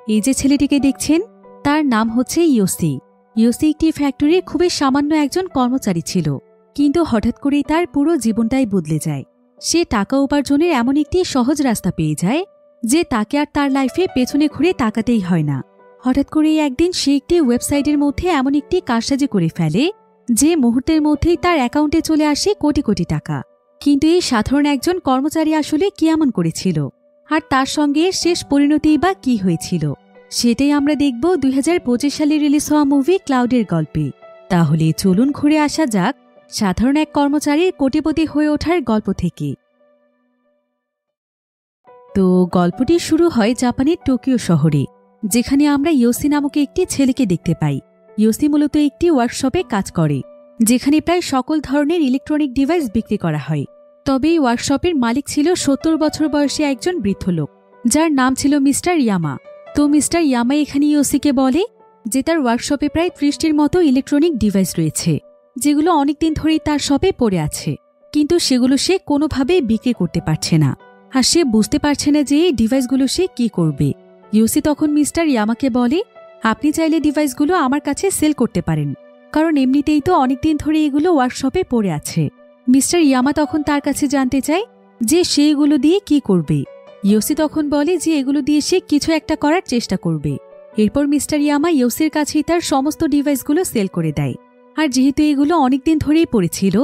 এই যে ছেলেটিকে দেখছেন তার নাম হচ্ছে ইয়োসি। ইয়োসি একটি ফ্যাক্টরির খুবই সামান্য একজন কর্মচারী ছিল, কিন্তু হঠাৎ করেই তার পুরো জীবনটাই বদলে যায়। সে টাকা উপার্জনের এমন একটি সহজ রাস্তা পেয়ে যায় যে তাকে আর তার লাইফে পেছনে ঘুরে তাকাতেই হয় না। হঠাৎ করেই একদিন সে একটি ওয়েবসাইটের মধ্যে এমন একটি কারসাজি করে ফেলে যে মুহূর্তের মধ্যেই তার অ্যাকাউন্টে চলে আসে কোটি কোটি টাকা। কিন্তু এই সাধারণ একজন কর্মচারী আসলে কি এমন করেছিল, আর তার সঙ্গে শেষ পরিণতি বা কি হয়েছিল, সেটাই আমরা দেখব 2025 সালে রিলিজ হওয়া মুভি ক্লাউডের গল্পে। তাহলে চলুন ঘুরে আসা যাক সাধারণ এক কর্মচারীর কোটিপতি হয়ে ওঠার গল্প থেকে। তো গল্পটি শুরু হয় জাপানের টোকিও শহরে, যেখানে আমরা ইয়োসি নামক একটি ছেলেকে দেখতে পাই। ইয়োসি মূলত একটি ওয়ার্কশপে কাজ করে, যেখানে প্রায় সকল ধরনের ইলেকট্রনিক ডিভাইস বিক্রি করা হয়। তবে এই ওয়ার্কশপের মালিক ছিল 70 বছর বয়সী একজন বৃদ্ধ লোক, যার নাম ছিল মিস্টার ইয়ামা। তো মিস্টার ইয়ামা এখানে ইয়োসিকে বলে যে তার ওয়ার্কশপে প্রায় 30টির মতো ইলেকট্রনিক ডিভাইস রয়েছে, যেগুলো অনেকদিন ধরেই তার শপে পড়ে আছে, কিন্তু সেগুলো সে কোনোভাবেই বিক্রি করতে পারছে না। আর সে বুঝতে পারছে না যে এই ডিভাইসগুলো সে কি করবে। ইয়োসি তখন মিস্টার ইয়ামাকে বলে, আপনি চাইলে ডিভাইসগুলো আমার কাছে সেল করতে পারেন, কারণ এমনিতেই তো অনেকদিন ধরে এগুলো ওয়ার্কশপে পড়ে আছে। মিস্টার ইয়ামা তখন তার কাছে জানতে চায় যে সে এগুলো দিয়ে কি করবে। ইয়োসি তখন বলে যে এগুলো দিয়ে সে কিছু একটা করার চেষ্টা করবে। এরপর মিস্টার ইয়ামা ইয়োসির কাছেই তার সমস্ত ডিভাইসগুলো সেল করে দেয়। আর যেহেতু এগুলো অনেকদিন ধরেই পড়েছিল,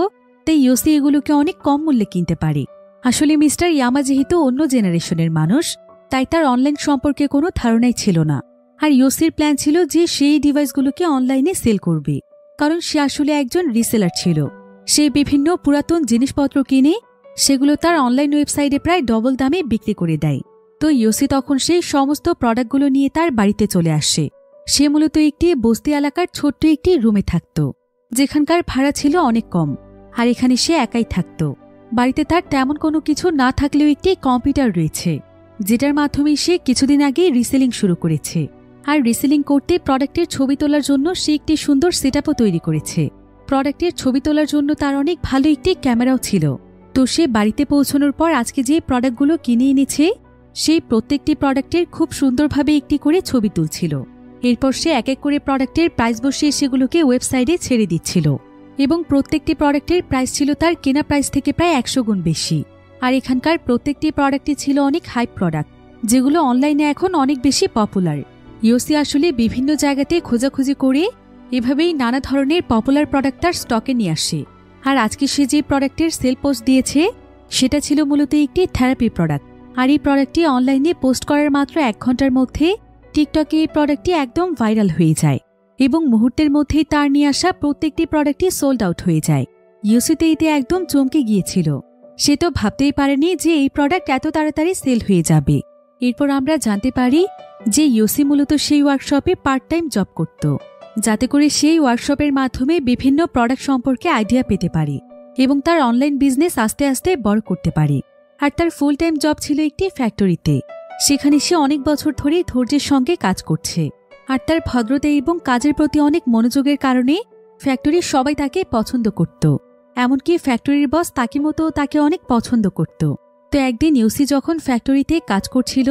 তাই ইয়োসি এগুলোকে অনেক কম মূল্যে কিনতে পারে। আসলে মিস্টার ইয়ামা যেহেতু অন্য জেনারেশনের মানুষ, তাই তার অনলাইন সম্পর্কে কোনো ধারণাই ছিল না। আর ইয়োসির প্ল্যান ছিল যে সেই ডিভাইসগুলোকে অনলাইনে সেল করবে, কারণ সে আসলে একজন রিসেলার ছিল। সে বিভিন্ন পুরাতন জিনিসপত্র কিনে সেগুলো তার অনলাইন ওয়েবসাইটে প্রায় ডবল দামে বিক্রি করে দেয়। তো ইয়োসি তখন সেই সমস্ত প্রোডাক্টগুলো নিয়ে তার বাড়িতে চলে আসে। সে মূলত একটি বস্তি এলাকার ছোট্ট একটি রুমে থাকত, যেখানকার ভাড়া ছিল অনেক কম। আর এখানে সে একাই থাকত। বাড়িতে তার তেমন কোনো কিছু না থাকলেও একটি কম্পিউটার রয়েছে, যেটার মাধ্যমে সে কিছুদিন আগে রিসেলিং শুরু করেছে। আর রিসেলিং করতে প্রোডাক্টের ছবি তোলার জন্য সে একটি সুন্দর সেটআপও তৈরি করেছে। প্রোডাক্টের ছবি তোলার জন্য তার অনেক ভালো একটি ক্যামেরাও ছিল। তো সে বাড়িতে পৌঁছানোর পর আজকে যে প্রোডাক্টগুলো কিনে এনেছে, সেই প্রত্যেকটি প্রোডাক্টের খুব সুন্দরভাবে একটি করে ছবি তুলছিল। এরপর সে এক এক করে প্রোডাক্টের প্রাইস বসিয়ে সেগুলোকে ওয়েবসাইটে ছেড়ে দিচ্ছিল, এবং প্রত্যেকটি প্রোডাক্টের প্রাইস ছিল তার কেনা প্রাইস থেকে প্রায় 100 গুণ বেশি। আর এখানকার প্রত্যেকটি প্রোডাক্টই ছিল অনেক হাই প্রোডাক্ট, যেগুলো অনলাইনে এখন অনেক বেশি পপুলার। ইয়োসি আসলে বিভিন্ন জায়গাতে খোঁজাখুঁজি করে এভাবেই নানা ধরনের পপুলার প্রোডাক্ট তার স্টকে নিয়ে আসে। আর আজকে সে যে প্রোডাক্টের সেল পোস্ট দিয়েছে, সেটা ছিল মূলত একটি থেরাপি প্রোডাক্ট। আর এই প্রোডাক্টটি অনলাইনে পোস্ট করার মাত্র 1 ঘন্টার মধ্যে টিকটকে এই প্রোডাক্টটি একদম ভাইরাল হয়ে যায়, এবং মুহূর্তের মধ্যেই তার নিয়ে আসা প্রত্যেকটি প্রোডাক্টই সোল্ড আউট হয়ে যায়। ইয়োসিতে এতে একদম চমকে গিয়েছিল। সে তো ভাবতেই পারেনি যে এই প্রোডাক্ট এত তাড়াতাড়ি সেল হয়ে যাবে। এরপর আমরা জানতে পারি যে ইয়োসি মূলত সেই ওয়ার্কশপে পার্ট টাইম জব করত, যাতে করে সেই ওয়ার্কশপের মাধ্যমে বিভিন্ন প্রোডাক্ট সম্পর্কে আইডিয়া পেতে পারে এবং তার অনলাইন বিজনেস আস্তে আস্তে বড় করতে পারে। আর তার ফুল টাইম জব ছিল একটি ফ্যাক্টরিতে। সেখানে সে অনেক বছর ধরে ধৈর্যের সঙ্গে কাজ করছে। আর তার ভদ্রতা এবং কাজের প্রতি অনেক মনোযোগের কারণে ফ্যাক্টরির সবাই তাকে পছন্দ করত। এমনকি ফ্যাক্টরির বস তাকিমোতো তাকে অনেক পছন্দ করত। তো একদিন ইয়োসি যখন ফ্যাক্টরিতে কাজ করছিল,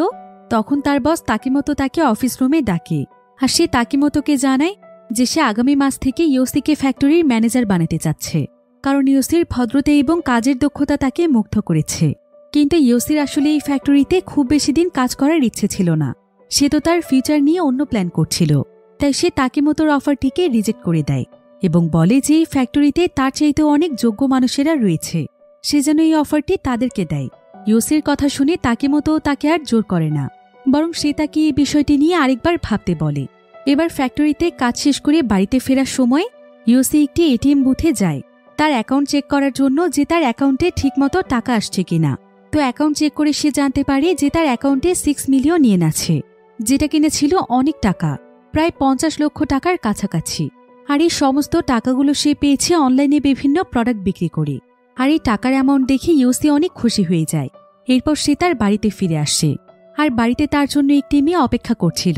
তখন তার বস তাকিমোতো তাকে অফিস রুমে ডাকে। আর সে তাকিমোতোকে জানায় যে সে আগামী মাস থেকে ইয়োসিকে ফ্যাক্টরির ম্যানেজার বানাতে চাচ্ছে, কারণ ইয়োসির ভদ্রতা এবং কাজের দক্ষতা তাকে মুগ্ধ করেছে। কিন্তু ইয়োসির আসলে এই ফ্যাক্টরিতে খুব বেশি দিন কাজ করার ইচ্ছে ছিল না। সে তো তার ফিউচার নিয়ে অন্য প্ল্যান করছিল। তাই সে তাকিমোতোর অফারটিকে রিজেক্ট করে দেয় এবং বলে যে এই ফ্যাক্টরিতে তার চাইতেও অনেক যোগ্য মানুষেরা রয়েছে, সে যেন এই অফারটি তাদেরকে দেয়। ইয়োসির কথা শুনে তাকিমোতো তাকে আর জোর করে না, বরং সে তাকে এই বিষয়টি নিয়ে আরেকবার ভাবতে বলে। এবার ফ্যাক্টরিতে কাজ শেষ করে বাড়িতে ফেরার সময় ইয়োসি একটি এটিএম বুথে যায় তার অ্যাকাউন্ট চেক করার জন্য, যে তার অ্যাকাউন্টে ঠিকমতো টাকা আসছে কিনা। তো অ্যাকাউন্ট চেক করে সে জানতে পারে যে তার অ্যাকাউন্টে 6 মিলিয়ন ইয়েন আছে, যেটা কিনা ছিল অনেক টাকা, প্রায় 50 লক্ষ টাকার কাছাকাছি। আর এই সমস্ত টাকাগুলো সে পেয়েছে অনলাইনে বিভিন্ন প্রোডাক্ট বিক্রি করে। আর এই টাকার অ্যামাউন্ট দেখে ইয়োসি অনেক খুশি হয়ে যায়। এরপর সে তার বাড়িতে ফিরে আসে। আর বাড়িতে তার জন্য একটি মেয়ে অপেক্ষা করছিল।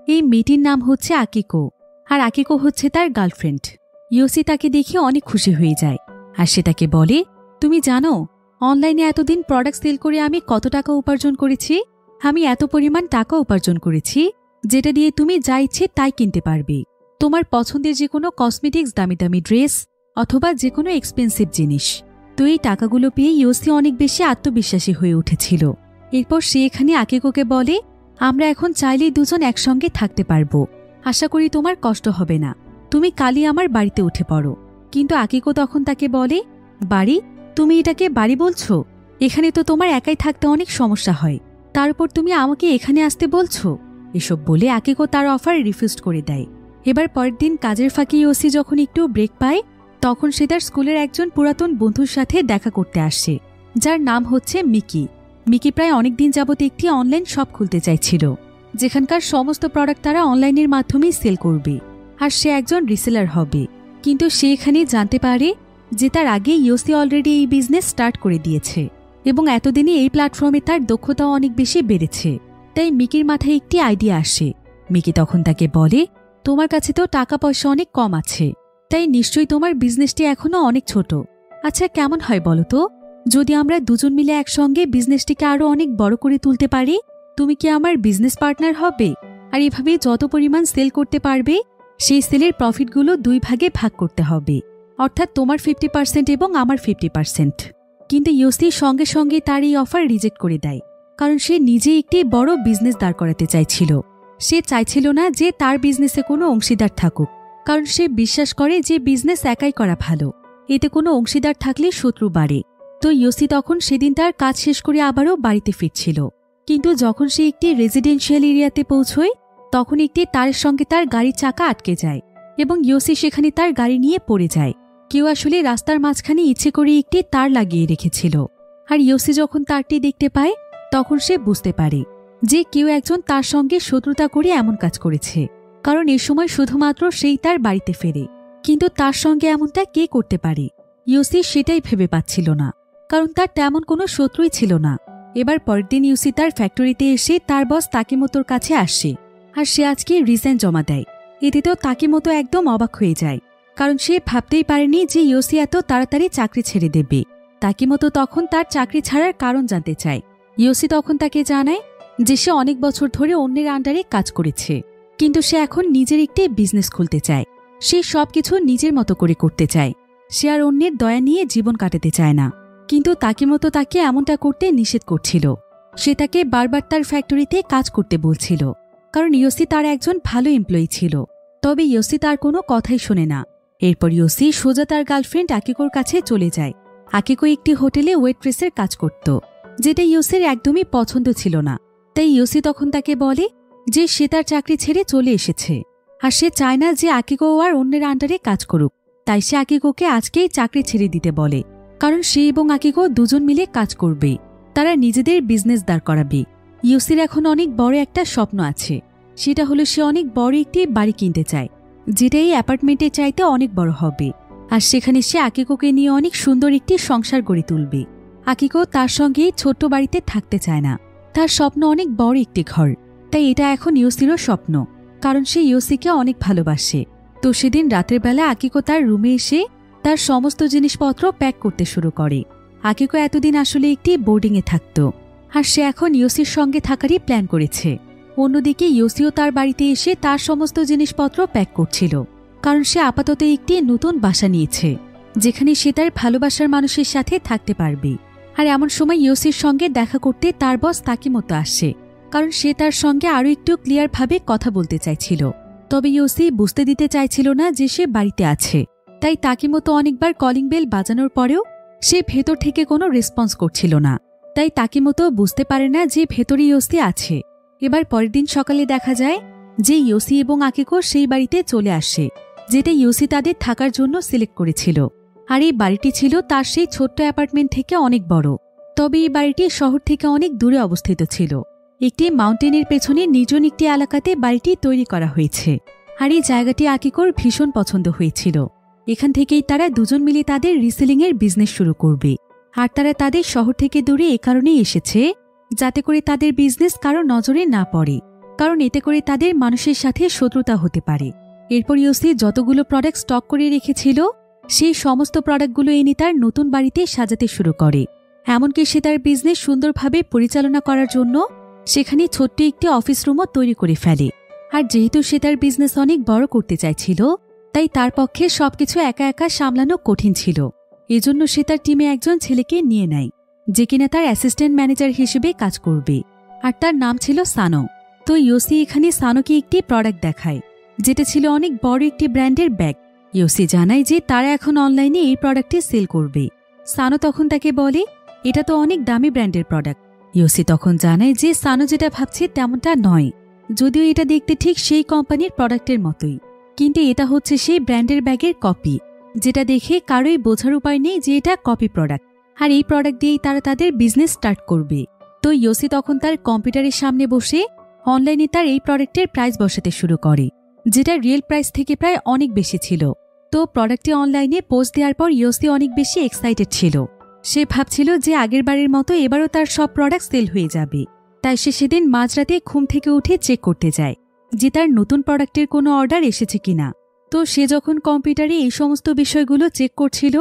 এই মেয়েটির নাম হচ্ছে আকিকো, আর আকিকো হচ্ছে তার গার্লফ্রেন্ড। ইয়োসি তাকে দেখে অনেক খুশি হয়ে যায়। আর সে তাকে বলে, তুমি জানো অনলাইনে এতদিন প্রোডাক্ট সেল করে আমি কত টাকা উপার্জন করেছি? আমি এত পরিমাণ টাকা উপার্জন করেছি যেটা দিয়ে তুমি যা ইচ্ছে তাই কিনতে পারবে। তোমার পছন্দের যে কোনো কসমেটিক্স, দামি দামি ড্রেস অথবা যে কোনো এক্সপেন্সিভ জিনিস। তো এই টাকাগুলো পেয়ে ইয়োসি অনেক বেশি আত্মবিশ্বাসী হয়ে উঠেছিল। এরপর সে এখানে আকিকোকে বলে, আমরা এখন চাইলেই দুজন একসঙ্গে থাকতে পারবো। আশা করি তোমার কষ্ট হবে না। তুমি কালই আমার বাড়িতে উঠে পড়ো। কিন্তু আকিকো তখন তাকে বলে, বাড়ি? তুমি এটাকে বাড়ি বলছো? এখানে তো তোমার একাই থাকতে অনেক সমস্যা হয়, তার উপর তুমি আমাকে এখানে আসতে বলছো। এসব বলে আকিকো তার অফার রিফিউজ করে দেয়। এবার পরের দিন কাজের ফাঁকে ইয়োসি যখন একটু ব্রেক পায়, তখন সে তার স্কুলের একজন পুরাতন বন্ধুর সাথে দেখা করতে আসে, যার নাম হচ্ছে মিকি। মিকি প্রায় অনেকদিন যাবত একটি অনলাইন শপ খুলতে চাইছিল, যেখানকার সমস্ত প্রোডাক্ট তারা অনলাইনের মাধ্যমেই সেল করবে, আর সে একজন রিসেলার হবে। কিন্তু সে এখানে জানতে পারে যে তার আগে ইয়োসি অলরেডি এই বিজনেস স্টার্ট করে দিয়েছে এবং এতদিনে এই প্ল্যাটফর্মে তার দক্ষতাও অনেক বেশি বেড়েছে। তাই মিকির মাথায় একটি আইডিয়া আসে। মিকি তখন তাকে বলে, তোমার কাছে তো টাকা পয়সা অনেক কম আছে, তাই নিশ্চয়ই তোমার বিজনেসটি এখনো অনেক ছোট। আচ্ছা, কেমন হয় বলো তো যদি আমরা দুজন মিলে একসঙ্গে বিজনেসটিকে আরো অনেক বড় করে তুলতে পারি? তুমি কি আমার বিজনেস পার্টনার হবে? আর এভাবে যত পরিমাণ সেল করতে পারবে সেই সেলের প্রফিটগুলো 2 ভাগে ভাগ করতে হবে, অর্থাৎ তোমার 50% এবং আমার 50%। কিন্তু ইয়োসি সঙ্গে সঙ্গে তার এই অফার রিজেক্ট করে দেয়, কারণ সে নিজে একটি বড় বিজনেস দাঁড় করাতে চাইছিল। সে চাইছিল না যে তার বিজনেসে কোনো অংশীদার থাকুক, কারণ সে বিশ্বাস করে যে বিজনেস একাই করা ভালো, এতে কোনো অংশীদার থাকলে শত্রু বাড়ে। তো ইয়োসি তখন সেদিন তার কাজ শেষ করে আবারও বাড়িতে ফিরছিল। কিন্তু যখন সে একটি রেজিডেন্সিয়াল এরিয়াতে পৌঁছয়, তখন একটি তারের সঙ্গে তার গাড়ির চাকা আটকে যায় এবং ইয়োসি সেখানে তার গাড়ি নিয়ে পড়ে যায়। কেউ আসলে রাস্তার মাঝখানে ইচ্ছে করে একটি তার লাগিয়ে রেখেছিল। আর ইয়োসি যখন তারটি দেখতে পায়, তখন সে বুঝতে পারে যে কেউ একজন তার সঙ্গে শত্রুতা করে এমন কাজ করেছে, কারণ এ সময় শুধুমাত্র সেই তার বাড়িতে ফেরে। কিন্তু তার সঙ্গে এমনটা কে করতে পারে? ইয়োসি সেটাই ভেবে পাচ্ছিল না, কারণ তার তেমন কোনো শত্রুই ছিল না। এবার পরের দিন ইয়োসি তার ফ্যাক্টরিতে এসে তার বস তাকিমোতোর কাছে আসে, আর সে আজকে রিজাইন জমা দেয়। এতে তো তাকিমোতো একদম অবাক হয়ে যায়, কারণ সে ভাবতেই পারেনি যে ইয়োসি এত তাড়াতাড়ি চাকরি ছেড়ে দেবে। তাকিমোতো তখন তার চাকরি ছাড়ার কারণ জানতে চায়। ইয়োসি তখন তাকে জানায় যে সে অনেক বছর ধরে অন্যের আন্ডারে কাজ করেছে, কিন্তু সে এখন নিজের একটি বিজনেস খুলতে চায়। সে সবকিছু নিজের মতো করে করতে চায়। সে আর অন্যের দয়া নিয়ে জীবন কাটাতে চায় না। কিন্তু তাকিমোতো তাকে এমনটা করতে নিষেধ করছিল। সে তাকে বারবার তার ফ্যাক্টরিতে কাজ করতে বলছিল, কারণ ইয়োসি তার একজন ভালো এমপ্লয়ি ছিল। তবে ইয়োসি তার কোনো কথাই শোনে না। এরপর ইয়োসি সোজা তার গার্লফ্রেন্ড আকিকোর কাছে চলে যায়। আকিকো একটি হোটেলে ওয়েট্রেসের কাজ করত, যেটা ইয়োসির একদমই পছন্দ ছিল না। তাই ইয়োসি তখন তাকে বলে যে সে তার চাকরি ছেড়ে চলে এসেছে, আর সে চায় না যে আকিকো আর অন্যের আন্ডারে কাজ করুক। তাই সে আকিকোকে আজকেই চাকরি ছেড়ে দিতে বলে, কারণ সে এবং আকিকো দুজন মিলে কাজ করবে। তারা নিজেদের বিজনেস দাঁড় করাবে। ইয়োসির এখন অনেক বড় একটা স্বপ্ন আছে, সেটা হলো সে অনেক বড় একটি বাড়ি কিনতে চায়, যেটা এই অ্যাপার্টমেন্টের চাইতে অনেক বড় হবে। আর সেখানে সে আকিকোকে নিয়ে অনেক সুন্দর একটি সংসার গড়ে তুলবে। আকিকো তার সঙ্গে ছোট্ট বাড়িতে থাকতে চায় না। তার স্বপ্ন অনেক বড় একটি ঘর। তাই এটা এখন ইয়োসিরও স্বপ্ন, কারণ সে ইয়োসিকে অনেক ভালোবাসে। তো সেদিন রাতের বেলা আকিকো তার রুমে এসে তার সমস্ত জিনিসপত্র প্যাক করতে শুরু করে। আকিকো এতদিন আসলে একটি বোর্ডিংয়ে থাকত, আর সে এখন ইয়োসির সঙ্গে থাকারই প্ল্যান করেছে। অন্যদিকে ইয়োসিও তার বাড়িতে এসে তার সমস্ত জিনিসপত্র প্যাক করছিল, কারণ সে আপাতত একটি নতুন বাসা নিয়েছে, যেখানে সে তার ভালোবাসার মানুষের সাথে থাকতে পারবে। আর এমন সময় ইয়োসির সঙ্গে দেখা করতে তার বস তাকিমোতো আসে, কারণ সে তার সঙ্গে আরও একটু ক্লিয়ারভাবে কথা বলতে চাইছিল। তবে ইয়োসি বুঝতে দিতে চাইছিল না যে সে বাড়িতে আছে। তাই তাকিমোতো অনেকবার কলিং বেল বাজানোর পরেও সে ভেতর থেকে কোনো রেসপন্স করছিল না। তাই তাকিমোতো বুঝতে পারে না যে ভেতরে ইয়োসি আছে। এবার পরের দিন সকালে দেখা যায় যে ইয়োসি এবং আকিকো সেই বাড়িতে চলে আসে, যেটা ইয়োসি তাদের থাকার জন্য সিলেক্ট করেছিল। আর এই বাড়িটি ছিল তার সেই ছোট্ট অ্যাপার্টমেন্ট থেকে অনেক বড়। তবে এই বাড়িটি শহর থেকে অনেক দূরে অবস্থিত ছিল। একটি মাউন্টেনের পেছনে নির্জন একটি এলাকাতে বাড়িটি তৈরি করা হয়েছে। আর এই জায়গাটি আকিকোর ভীষণ পছন্দ হয়েছিল। এখান থেকেই তারা দুজন মিলে তাদের রিসেলিংয়ের বিজনেস শুরু করবে। আর তারা তাদের শহর থেকে দূরে এ কারণেই এসেছে যাতে করে তাদের বিজনেস কারো নজরে না পড়ে, কারণ এতে করে তাদের মানুষের সাথে শত্রুতা হতে পারে। এরপর ইয়োসি যতগুলো প্রোডাক্ট স্টক করে রেখেছিল সেই সমস্ত প্রোডাক্টগুলো এনে তার নতুন বাড়িতে সাজাতে শুরু করে। এমনকি সে তার বিজনেস সুন্দরভাবে পরিচালনা করার জন্য সেখানে ছোট্ট একটি অফিস রুমও তৈরি করে ফেলে। আর যেহেতু সে তার বিজনেস অনেক বড় করতে চাইছিল, তাই তার পক্ষে সবকিছু একা একা সামলানো কঠিন ছিল। এজন্য সে তার টিমে একজন ছেলেকে নিয়ে নেয়, যে কিনা তার অ্যাসিস্ট্যান্ট ম্যানেজার হিসেবে কাজ করবে, আর তার নাম ছিল সানো। তো ইয়োসি এখানে সানোকে একটি প্রোডাক্ট দেখায়, যেটা ছিল অনেক বড় একটি ব্র্যান্ডের ব্যাগ। ইয়োসি জানায় যে তারা এখন অনলাইনে এই প্রোডাক্টটি সেল করবে। সানো তখন তাকে বলে, এটা তো অনেক দামি ব্র্যান্ডের প্রোডাক্ট। ইয়োসি তখন জানায় যে সানো যেটা ভাবছে তেমনটা নয়, যদিও এটা দেখতে ঠিক সেই কোম্পানির প্রোডাক্টের মতোই, কিন্তু এটা হচ্ছে সেই ব্র্যান্ডের ব্যাগের কপি, যেটা দেখে কারোই বোঝার উপায় নেই যে এটা কপি প্রোডাক্ট। আর এই প্রোডাক্ট দিয়েই তারা তাদের বিজনেস স্টার্ট করবে। তো ইয়োসি তখন তার কম্পিউটারের সামনে বসে অনলাইনে তার এই প্রোডাক্টের প্রাইস বসাতে শুরু করে, যেটা রিয়েল প্রাইস থেকে প্রায় অনেক বেশি ছিল। তো প্রোডাক্টটি অনলাইনে পোস্ট দেওয়ার পর ইয়োসি অনেক বেশি এক্সাইটেড ছিল। সে ভাবছিল যে আগের বারের মতো এবারও তার সব প্রোডাক্ট সেল হয়ে যাবে। তাই সে সেদিন মাঝরাতে ঘুম থেকে উঠে চেক করতে যায় যে তার নতুন প্রোডাক্টের কোনো অর্ডার এসেছে কিনা। তো সে যখন কম্পিউটারে এই সমস্ত বিষয়গুলো চেক করছিল,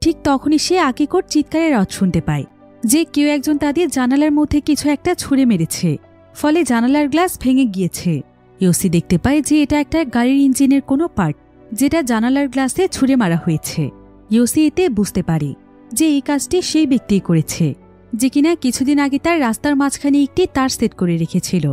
ঠিক তখনই সে আকিকোর চিৎকারের আওয়াজ শুনতে পায় যে কেউ একজন তাদের জানালার মধ্যে কিছু একটা ছুঁড়ে মেরেছে, ফলে জানালার গ্লাস ভেঙে গিয়েছে। ইয়োসি দেখতে পায় যে এটা একটা গাড়ির ইঞ্জিনের কোনো পার্ট, যেটা জানালার গ্লাসে ছুঁড়ে মারা হয়েছে। ইয়োসি এতে বুঝতে পারে যে এই কাজটি সেই ব্যক্তিই করেছে, যে কিনা কিছুদিন আগে তার রাস্তার মাঝখানে একটি তার সেট করে রেখেছিল।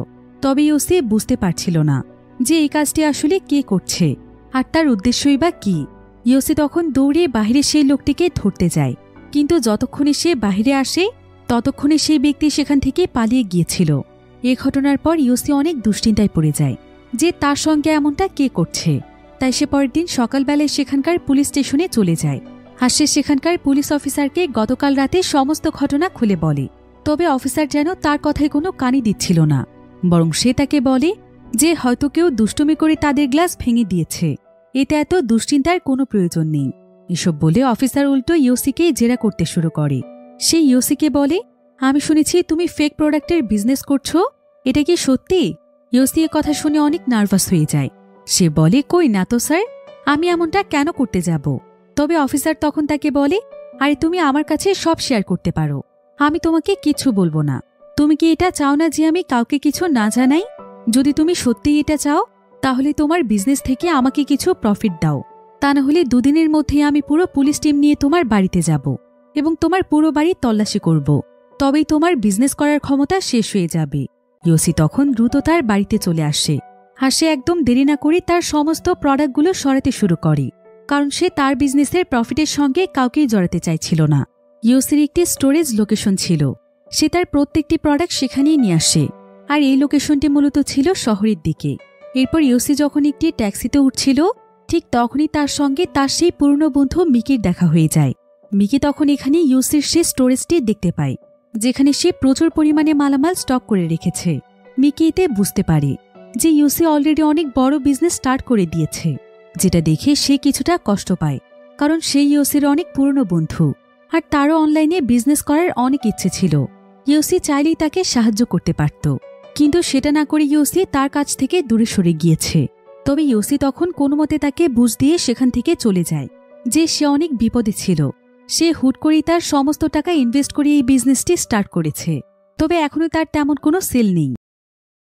তবে ইয়োসি বুঝতে পারছিল না যে এই কাজটি আসলে কে করছে আর তার উদ্দেশ্যই বা কি। ইয়োসি তখন দৌড়ে বাহিরে সেই লোকটিকে ধরতে যায়, কিন্তু যতক্ষণে সে বাহিরে আসে ততক্ষণে সেই ব্যক্তি সেখান থেকে পালিয়ে গিয়েছিল। এ ঘটনার পর ইয়োসি অনেক দুশ্চিন্তায় পড়ে যায় যে তার সঙ্গে এমনটা কে করছে। তাই সে পরের দিন সকালবেলায় সেখানকার পুলিশ স্টেশনে চলে যায়, আর সে সেখানকার পুলিশ অফিসারকে গতকাল রাতে সমস্ত ঘটনা খুলে বলে। তবে অফিসার যেন তার কথায় কোনো কানই দিচ্ছিল না, বরং সে তাকে বলে যে হয়তো কেউ দুষ্টুমি করে তাদের গ্লাস ভেঙে দিয়েছে, এতে এত দুশ্চিন্তার কোনো প্রয়োজন নেই। এসব বলে অফিসার উল্টো ইয়োসিকে জেরা করতে শুরু করে। সে ইয়োসিকে বলে, আমি শুনেছি তুমি ফেক প্রোডাক্টের বিজনেস করছো, এটা কি সত্যি? ইয়োসি এ কথা শুনে অনেক নার্ভাস হয়ে যায়। সে বলে, কই না তো স্যার, আমি এমনটা কেন করতে যাব? তবে অফিসার তখন তাকে বলে, আরে তুমি আমার কাছে সব শেয়ার করতে পারো, আমি তোমাকে কিছু বলবো না। তুমি কি এটা চাও না যে আমি কাউকে কিছু না জানাই? যদি তুমি সত্যিই এটা চাও তাহলে তোমার বিজনেস থেকে আমাকে কিছু প্রফিট দাও, তা না হলে দুদিনের মধ্যেই আমি পুরো পুলিশ টিম নিয়ে তোমার বাড়িতে যাব এবং তোমার পুরো বাড়ি তল্লাশি করব, তবেই তোমার বিজনেস করার ক্ষমতা শেষ হয়ে যাবে। ইয়োসি তখন দ্রুত তার বাড়িতে চলে আসে, আর সে একদম দেরি না করে তার সমস্ত প্রোডাক্টগুলো সরাতে শুরু করে, কারণ সে তার বিজনেসের প্রফিটের সঙ্গে কাউকেই জড়াতে চাইছিল না। ইয়োসির একটি স্টোরেজ লোকেশন ছিল, সে তার প্রত্যেকটি প্রোডাক্ট সেখানেই নিয়ে আসে, আর এই লোকেশনটি মূলত ছিল শহরের দিকে। এরপর ইয়োসি যখন একটি ট্যাক্সিতে উঠছিল, ঠিক তখনই তার সঙ্গে তার সেই পুরনো বন্ধু মিকির দেখা হয়ে যায়। মিকি তখন এখানে ইয়োসির সে স্টোরেজটি দেখতে পায়, যেখানে সে প্রচুর পরিমাণে মালামাল স্টক করে রেখেছে। মিকি এতে বুঝতে পারে যে ইয়োসি অলরেডি অনেক বড় বিজনেস স্টার্ট করে দিয়েছে, যেটা দেখে সে কিছুটা কষ্ট পায়, কারণ সে ইয়োসির অনেক পুরনো বন্ধু, আর তারও অনলাইনে বিজনেস করার অনেক ইচ্ছে ছিল। ইয়োসি চাইলেই তাকে সাহায্য করতে পারত, কিন্তু সেটা না করে ইয়োসি তার কাছ থেকে দূরে সরে গিয়েছে। তবে ইয়োসি তখন কোনো মতে তাকে বুঝ দিয়ে সেখান থেকে চলে যায় যে সে অনেক বিপদে ছিল। সে হুট করেই তার সমস্ত টাকা ইনভেস্ট করে এই বিজনেসটি স্টার্ট করেছে, তবে এখনও তার তেমন কোনো সেল নেই।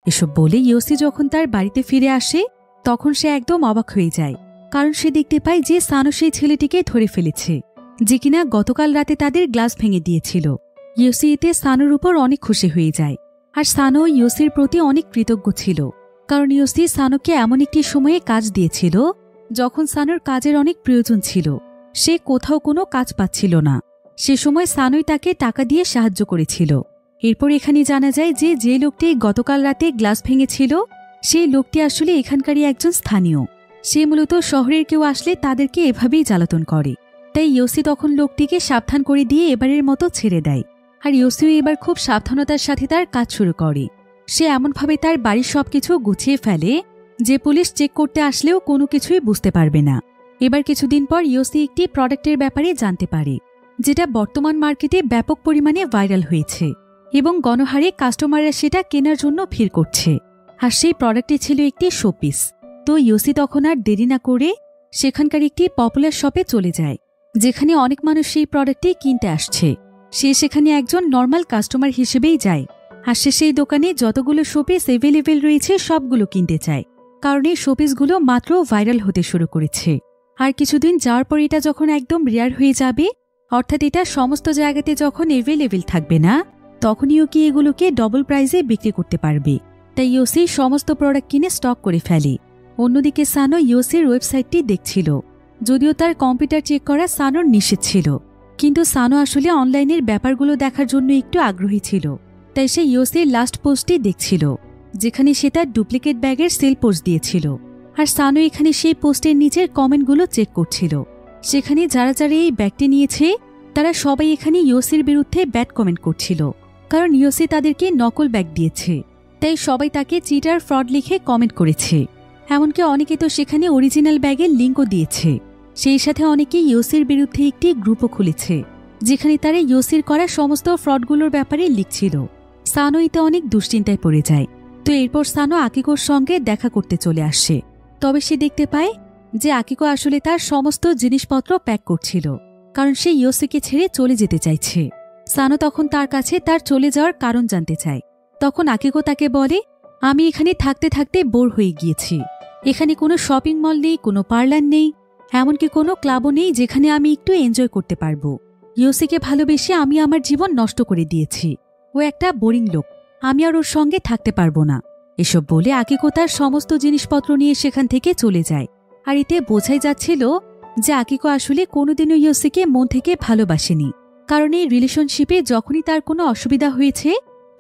এসব বলে ইয়োসি যখন তার বাড়িতে ফিরে আসে তখন সে একদম অবাক হয়ে যায়, কারণ সে দেখতে পায় যে সানো সেই ছেলেটিকে ধরে ফেলেছে, যে কিনা গতকাল রাতে তাদের গ্লাস ভেঙে দিয়েছিল। ইয়োসি এতে সানোর উপর অনেক খুশি হয়ে যায়, আর সানো ইয়োসির প্রতি অনেক কৃতজ্ঞ ছিল, কারণ ইয়োসি সানোকে এমন একটি সময়ে কাজ দিয়েছিল যখন সানোর কাজের অনেক প্রয়োজন ছিল। সে কোথাও কোনো কাজ পাচ্ছিল না, সে সময় সানোই তাকে টাকা দিয়ে সাহায্য করেছিল। এরপর এখানে জানা যায় যে যে লোকটি গতকাল রাতে গ্লাস ভেঙেছিল সেই লোকটি আসলে এখানকারই একজন স্থানীয়। সে মূলত শহরের কেউ আসলে তাদেরকে এভাবেই জ্বালাতন করে। তাই ইয়োসি তখন লোকটিকে সাবধান করে দিয়ে এবারের মতো ছেড়ে দেয়, আর ইয়োসিও এবার খুব সাবধানতার সাথে তার কাজ শুরু করে। সে এমনভাবে তার বাড়ির সবকিছু গুছিয়ে ফেলে যে পুলিশ চেক করতে আসলেও কোনো কিছুই বুঝতে পারবে না। এবার কিছুদিন পর ইয়োসি একটি প্রোডাক্টের ব্যাপারে জানতে পারে, যেটা বর্তমান মার্কেটে ব্যাপক পরিমাণে ভাইরাল হয়েছে এবং গণহারে কাস্টমাররা সেটা কেনার জন্য ভিড় করছে, আর সেই প্রোডাক্টটি ছিল একটি শোপিস। তো ইয়োসি তখন আর দেরি না করে সেখানকার একটি পপুলার শপে চলে যায়, যেখানে অনেক মানুষ সেই প্রোডাক্টটি কিনতে আসছে। সে সেখানে একজন নর্মাল কাস্টমার হিসেবেই যায়, আর সে সেই দোকানে যতগুলো শোপিস অ্যাভেলেবেল রয়েছে সবগুলো কিনতে চায়, কারণ এই শোপিসগুলো মাত্র ভাইরাল হতে শুরু করেছে। আর কিছুদিন যাওয়ার পর এটা যখন একদম রেয়ার হয়ে যাবে, অর্থাৎ এটা সমস্ত জায়গাতে যখন অ্যাভেলেবেল থাকবে না, তখনই ও কি এগুলোকে ডবল প্রাইসে বিক্রি করতে পারবে। তাই ইয়োসি সমস্ত প্রোডাক্ট কিনে স্টক করে ফেলে। অন্যদিকে সানো ইয়োসির ওয়েবসাইটটি দেখছিল। যদিও তার কম্পিউটার চেক করা সানোর নিষেধ ছিল, কিন্তু সানো আসলে অনলাইনের ব্যাপারগুলো দেখার জন্য একটু আগ্রহী ছিল। তাই সে ইয়োসির লাস্ট পোস্টটি দেখছিল, যেখানে সে তার ডুপ্লিকেট ব্যাগের সেল পোস্ট দিয়েছিল। আর সানো এখানে সেই পোস্টের নিচের কমেন্টগুলো চেক করছিল। সেখানে যারা যারা এই ব্যাগটি নিয়েছে তারা সবাই এখানে ইয়োসির বিরুদ্ধে ব্যাড কমেন্ট করছিল, কারণ ইয়োসি তাদেরকে নকল ব্যাগ দিয়েছে। তাই সবাই তাকে চিটার, ফ্রড লিখে কমেন্ট করেছে। এমনকি অনেকে তো সেখানে অরিজিনাল ব্যাগের লিঙ্কও দিয়েছে। সেই সাথে অনেকে ইয়োসির বিরুদ্ধে একটি গ্রুপও খুলেছে, যেখানে তারা ইয়োসির করা সমস্ত ফ্রডগুলোর ব্যাপারে লিখছিল। সানো এতে অনেক দুশ্চিন্তায় পড়ে যায়। তো এরপর সানো আকিকোর সঙ্গে দেখা করতে চলে আসে। তবে সে দেখতে পায় যে আকিকো আসলে তার সমস্ত জিনিসপত্র প্যাক করছিল, কারণ সে ইয়োসিকে ছেড়ে চলে যেতে চাইছে। সানো তখন তার কাছে তার চলে যাওয়ার কারণ জানতে চায়। তখন আকিকো তাকে বলে, আমি এখানে থাকতে থাকতে বোর হয়ে গিয়েছি। এখানে কোনো শপিং মল নেই, কোনো পার্লার নেই, এমনকি কোনো ক্লাবও নেই যেখানে আমি একটু এনজয় করতে পারবো। ইয়োসিকে ভালোবেসে আমি আমার জীবন নষ্ট করে দিয়েছি। ও একটা বোরিং লোক, আমি আর ওর সঙ্গে থাকতে পারবো না। এসব বলে আকিকো তার সমস্ত জিনিসপত্র নিয়ে সেখান থেকে চলে যায়। আর এতে বোঝাই যাচ্ছিল যে আকিকো আসলে কোনোদিনও ইয়োসিকে মন থেকে ভালোবাসেনি, কারণ এই রিলেশনশিপে যখনই তার কোনো অসুবিধা হয়েছে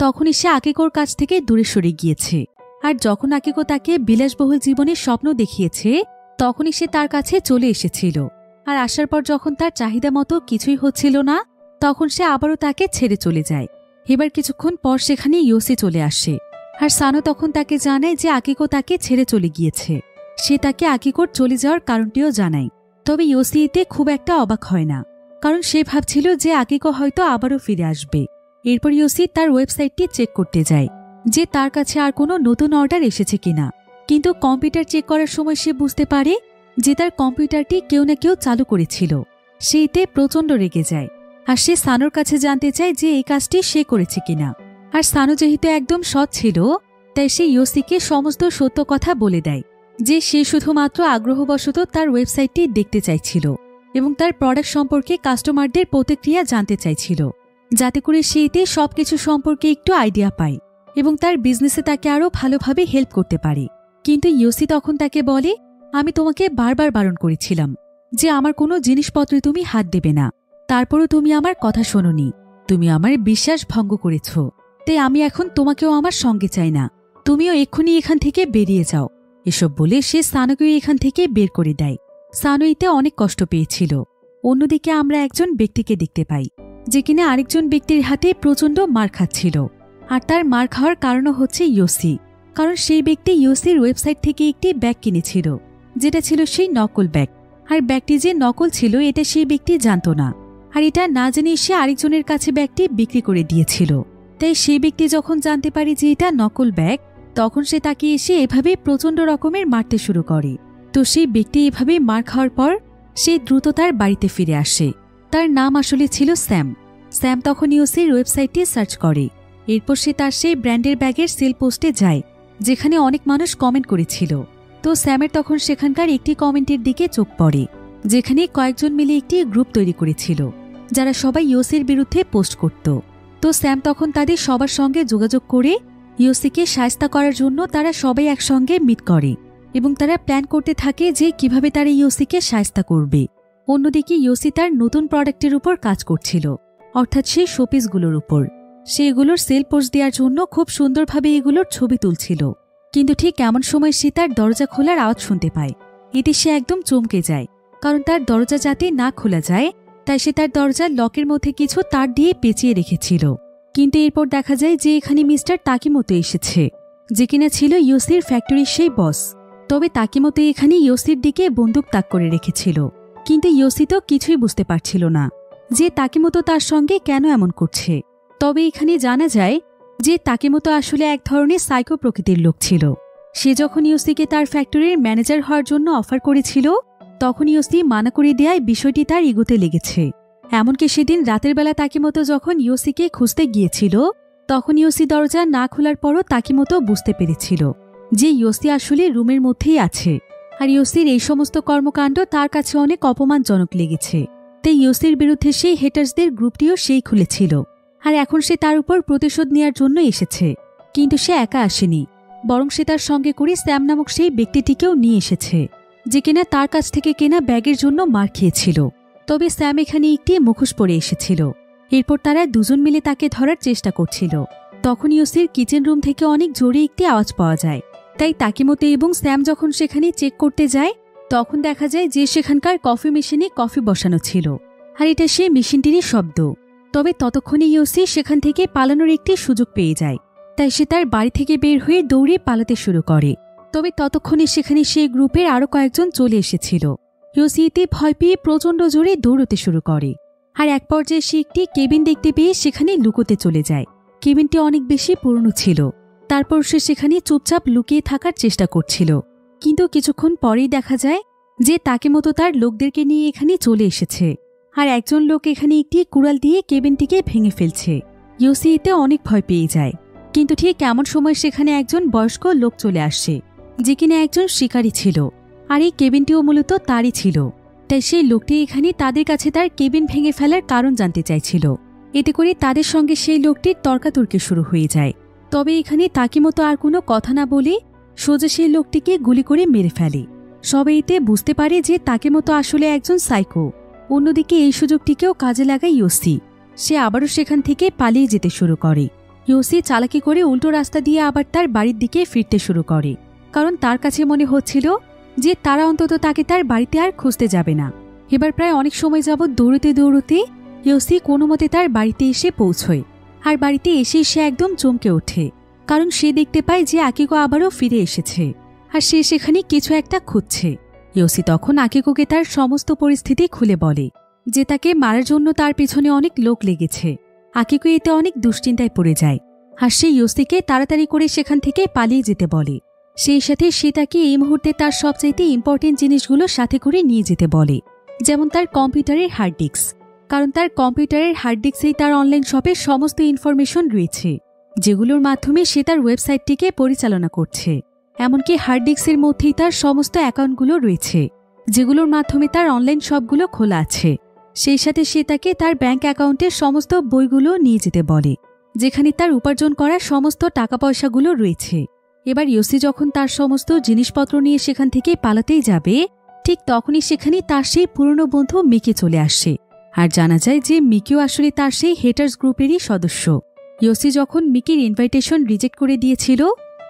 তখনই সে আকিকোর কাছ থেকে দূরে সরে গিয়েছে। আর যখন আকিকো তাকে বিলাসবহুল জীবনের স্বপ্ন দেখিয়েছে তখনই সে তার কাছে চলে এসেছিল। আর আসার পর যখন তার চাহিদা মতো কিছুই হচ্ছিল না, তখন সে আবারও তাকে ছেড়ে চলে যায়। এবার কিছুক্ষণ পর সেখানে ইয়োসি চলে আসে। আর সানো তখন তাকে জানায় যে আকিকো তাকে ছেড়ে চলে গিয়েছে। সে তাকে আকিকোর চলে যাওয়ার কারণটিও জানায়। তবে ইয়োসি এতে খুব একটা অবাক হয় না, কারণ সে ভাবছিল যে আকিকো হয়তো আবারও ফিরে আসবে। এরপর ইয়োসি তার ওয়েবসাইটটি চেক করতে যায় যে তার কাছে আর কোনো নতুন অর্ডার এসেছে কিনা। কিন্তু কম্পিউটার চেক করার সময় সে বুঝতে পারে যে তার কম্পিউটারটি কেউ না কেউ চালু করেছিল। সে এতে প্রচণ্ড রেগে যায়। আর সে সানোর কাছে জানতে চায় যে এই কাজটি সে করেছে কিনা। আর সানো যেহেতু একদম সৎ ছিল, তাই সে ইয়োসিকে সমস্ত সত্য কথা বলে দেয় যে সে শুধুমাত্র আগ্রহবশত তার ওয়েবসাইটটি দেখতে চাইছিল এবং তার প্রোডাক্ট সম্পর্কে কাস্টমারদের প্রতিক্রিয়া জানতে চাইছিল, যাতে করে সে এতে সবকিছু সম্পর্কে একটু আইডিয়া পায় এবং তার বিজনেসে তাকে আরও ভালোভাবে হেল্প করতে পারে। কিন্তু ইয়োসি তখন তাকে বলে, আমি তোমাকে বারবার বারণ করেছিলাম যে আমার কোনো জিনিসপত্রে তুমি হাত দেবে না, তারপরও তুমি আমার কথা শোনোনি। তুমি আমার বিশ্বাস ভঙ্গ করেছ, তাই আমি এখন তোমাকেও আমার সঙ্গে চাই না। তুমিও এক্ষুনি এখান থেকে বেরিয়ে যাও। এসব বলে সে সানোকেও এখান থেকে বের করে দেয়। সানো এতে অনেক কষ্ট পেয়েছিল। অন্যদিকে আমরা একজন ব্যক্তিকে দেখতে পাই যে কিনা আরেকজন ব্যক্তির হাতে প্রচণ্ড মার খাচ্ছিল। আর তার মার খাওয়ার কারণও হচ্ছে ইয়োসি, কারণ সেই ব্যক্তি ইয়োসির ওয়েবসাইট থেকে একটি ব্যাগ কিনেছিল, যেটা ছিল সেই নকল ব্যাগ। আর ব্যাগটি যে নকল ছিল এটা সেই ব্যক্তি জানত না। আর এটা না জেনে সে আরেকজনের কাছে ব্যাগটি বিক্রি করে দিয়েছিল। তাই সেই ব্যক্তি যখন জানতে পারে যে এটা নকল ব্যাগ, তখন সে তাকে এসে এভাবে প্রচণ্ড রকমের মারতে শুরু করে। তো সেই ব্যক্তি এভাবে মার খাওয়ার পর সে দ্রুত তার বাড়িতে ফিরে আসে। তার নাম আসলে ছিল স্যাম। স্যাম তখন ইয়োসির ওয়েবসাইটটি সার্চ করে। এরপর সে তার সেই ব্র্যান্ডের ব্যাগের সেল পোস্টে যায়, যেখানে অনেক মানুষ কমেন্ট করেছিল। তো স্যামের তখন সেখানকার একটি কমেন্টের দিকে চোখ পড়ে, যেখানে কয়েকজন মিলে একটি গ্রুপ তৈরি করেছিল, যারা সবাই ইয়োসির বিরুদ্ধে পোস্ট করত। তো স্যাম তখন তাদের সবার সঙ্গে যোগাযোগ করে ইয়োসিকে শায়েস্তা করার জন্য তারা সবাই একসঙ্গে মিট করে এবং তারা প্ল্যান করতে থাকে যে কিভাবে তারা ইয়োসিকে শায়েস্তা করবে। অন্যদিকে ইয়োসি তার নতুন প্রোডাক্টের উপর কাজ করছিল, অর্থাৎ সেই শোপিসগুলোর উপর। সে এগুলোর সেল পোস্ট দেওয়ার জন্য খুব সুন্দরভাবে এগুলোর ছবি তুলছিল। কিন্তু ঠিক এমন সময় সে তার দরজা খোলার আওয়াজ শুনতে পায়। এতে সে একদম চমকে যায়, কারণ তার দরজা যাতে না খোলা যায় তাই সে তার দরজার লকের মধ্যে কিছু তার দিয়ে পেঁচিয়ে রেখেছিল। কিন্তু এরপর দেখা যায় যে এখানে মিস্টার তাকিমোতো এসেছে, যে কিনা ছিল ইয়োসির ফ্যাক্টরির সেই বস। তবে তাকিমোতো এখানে ইয়োসির দিকে বন্দুক তাক করে রেখেছিল। কিন্তু ইয়োসি তো কিছুই বুঝতে পারছিল না যে তাকিমোতো তার সঙ্গে কেন এমন করছে। তবে এখানে জানা যায় যে তাকিমোতো আসলে এক ধরনের সাইকো প্রকৃতির লোক ছিল। সে যখন ইয়োসিকে তার ফ্যাক্টরির ম্যানেজার হওয়ার জন্য অফার করেছিল, তখন ইয়োসি মানা করে দেওয়ায় বিষয়টি তার ইগোতে লেগেছে। এমনকি সেদিন রাতের বেলা তাকিমোতো যখন ইয়োসিকে খুঁজতে গিয়েছিল, তখন ইয়োসি দরজা না খোলার পরও তাকিমোতো বুঝতে পেরেছিল যে ইয়োসি আসলে রুমের মধ্যেই আছে। আর ইয়োসির এই সমস্ত কর্মকাণ্ড তার কাছে অনেক অপমানজনক লেগেছে। তাই ইয়োসির বিরুদ্ধে সেই হেটার্সদের গ্রুপটিও সেই খুলেছিল। আর এখন সে তার উপর প্রতিশোধ নেওয়ার জন্য এসেছে। কিন্তু সে একা আসেনি, বরং সে তার সঙ্গে করে স্যাম নামক সেই ব্যক্তিটিকেও নিয়ে এসেছে, যে কিনা তার কাছ থেকে কেনা ব্যাগের জন্য মার খেয়েছিল। তবে স্যাম এখানে একটি মুখোশ পরে এসেছিল। এরপর তারা দুজন মিলে তাকে ধরার চেষ্টা করছিল। তখন ইয়োসির কিচেন রুম থেকে অনেক জোরে একটি আওয়াজ পাওয়া যায়। তাই তাকিমোতো এবং স্যাম যখন সেখানে চেক করতে যায়, তখন দেখা যায় যে সেখানকার কফি মেশিনে কফি বসানো ছিল, আর এটা সেই মেশিনটিরই শব্দ। তবে ততক্ষণে ইয়োসি সেখান থেকে পালানোর একটি সুযোগ পেয়ে যায়। তাই সে তার বাড়ি থেকে বের হয়ে দৌড়ে পালাতে শুরু করে। তবে ততক্ষণে সেখানে সেই গ্রুপের আরও কয়েকজন চলে এসেছিল। ইয়োসি এতে ভয় পেয়ে প্রচণ্ড জোরে দৌড়তে শুরু করে। আর এক পর্যায়ে সে একটি কেবিন দেখতে পেয়ে সেখানে লুকোতে চলে যায়। কেবিনটি অনেক বেশি পুরনো ছিল। তারপর সে সেখানে চুপচাপ লুকিয়ে থাকার চেষ্টা করছিল। কিন্তু কিছুক্ষণ পরেই দেখা যায় যে তাকিমোতো তার লোকদেরকে নিয়ে এখানে চলে এসেছে। আর একজন লোক এখানে একটি কুড়াল দিয়ে কেবিনটিকে ভেঙে ফেলছে। ইয়োসি এতে অনেক ভয় পেয়ে যায়। কিন্তু ঠিক এমন সময় সেখানে একজন বয়স্ক লোক চলে আসছে, যে কিনা একজন শিকারী ছিল। আর এই কেবিনটিও মূলত তারই ছিল। তাই সেই লোকটি এখানে তাদের কাছে তার কেবিন ভেঙে ফেলার কারণ জানতে চাইছিল। এতে করে তাদের সঙ্গে সেই লোকটির তর্কাতর্কি শুরু হয়ে যায়। তবে এখানে তাকিমোতো আর কোনো কথা না বলে সোজা সেই লোকটিকে গুলি করে মেরে ফেলে। সবাই এতে বুঝতে পারে যে তাকিমোতো আসলে একজন সাইকো। অন্যদিকে এই সুযোগটিকেও কাজে লাগায় ইয়োসি। সে আবারও সেখান থেকে পালিয়ে যেতে শুরু করে। ইয়োসি চালাকি করে উল্টো রাস্তা দিয়ে আবার তার বাড়ির দিকে ফিরতে শুরু করে, কারণ তার কাছে মনে হচ্ছিল যে তারা অন্তত তাকে তার বাড়িতে আর খুঁজতে যাবে না। এবার প্রায় অনেক সময় যাবৎ দৌড়তে দৌড়তে ইয়োসি কোনো মতে তার বাড়িতে এসে পৌঁছয়। আর বাড়িতে এসে সে একদম চমকে ওঠে, কারণ সে দেখতে পায় যে আকিকো আবারও ফিরে এসেছে। আর সে সেখানে কিছু একটা খুঁজছে। ইয়োসি তখন আকিকোকে তার সমস্ত পরিস্থিতি খুলে বলে যে তাকে মারার জন্য তার পেছনে অনেক লোক লেগেছে। আকিকো এতে অনেক দুশ্চিন্তায় পড়ে যায়। আর সে ইয়োসিকে তাড়াতাড়ি করে সেখান থেকে পালিয়ে যেতে বলে। সেই সাথে সে তাকে এই মুহূর্তে তার সবচাইতে ইম্পর্টেন্ট জিনিসগুলো সাথে করে নিয়ে যেতে বলে, যেমন তার কম্পিউটারের হার্ড ডিস্ক। কারণ তার কম্পিউটারের হার্ড ডিস্কেই তার অনলাইন শপের সমস্ত ইনফরমেশন রয়েছে, যেগুলোর মাধ্যমে সে তার ওয়েবসাইটটিকে পরিচালনা করছে। এমনকি হার্ড ডিস্কের মধ্যেই তার সমস্ত অ্যাকাউন্টগুলো রয়েছে, যেগুলোর মাধ্যমে তার অনলাইন শপগুলো খোলা আছে। সেই সাথে সে তাকে তার ব্যাংক অ্যাকাউন্টের সমস্ত বইগুলো নিয়ে যেতে বলে, যেখানে তার উপার্জন করা সমস্ত টাকা পয়সাগুলো রয়েছে। এবার ইয়োসি যখন তার সমস্ত জিনিসপত্র নিয়ে সেখান থেকে পালাতেই যাবে, ঠিক তখনই সেখানে তার সেই পুরনো বন্ধু মিকি চলে আসে। আর জানা যায় যে মিকিও আসলে তার সেই হেটার্স গ্রুপেরই সদস্য। ইয়োসি যখন মিকির ইনভাইটেশন রিজেক্ট করে দিয়েছিল,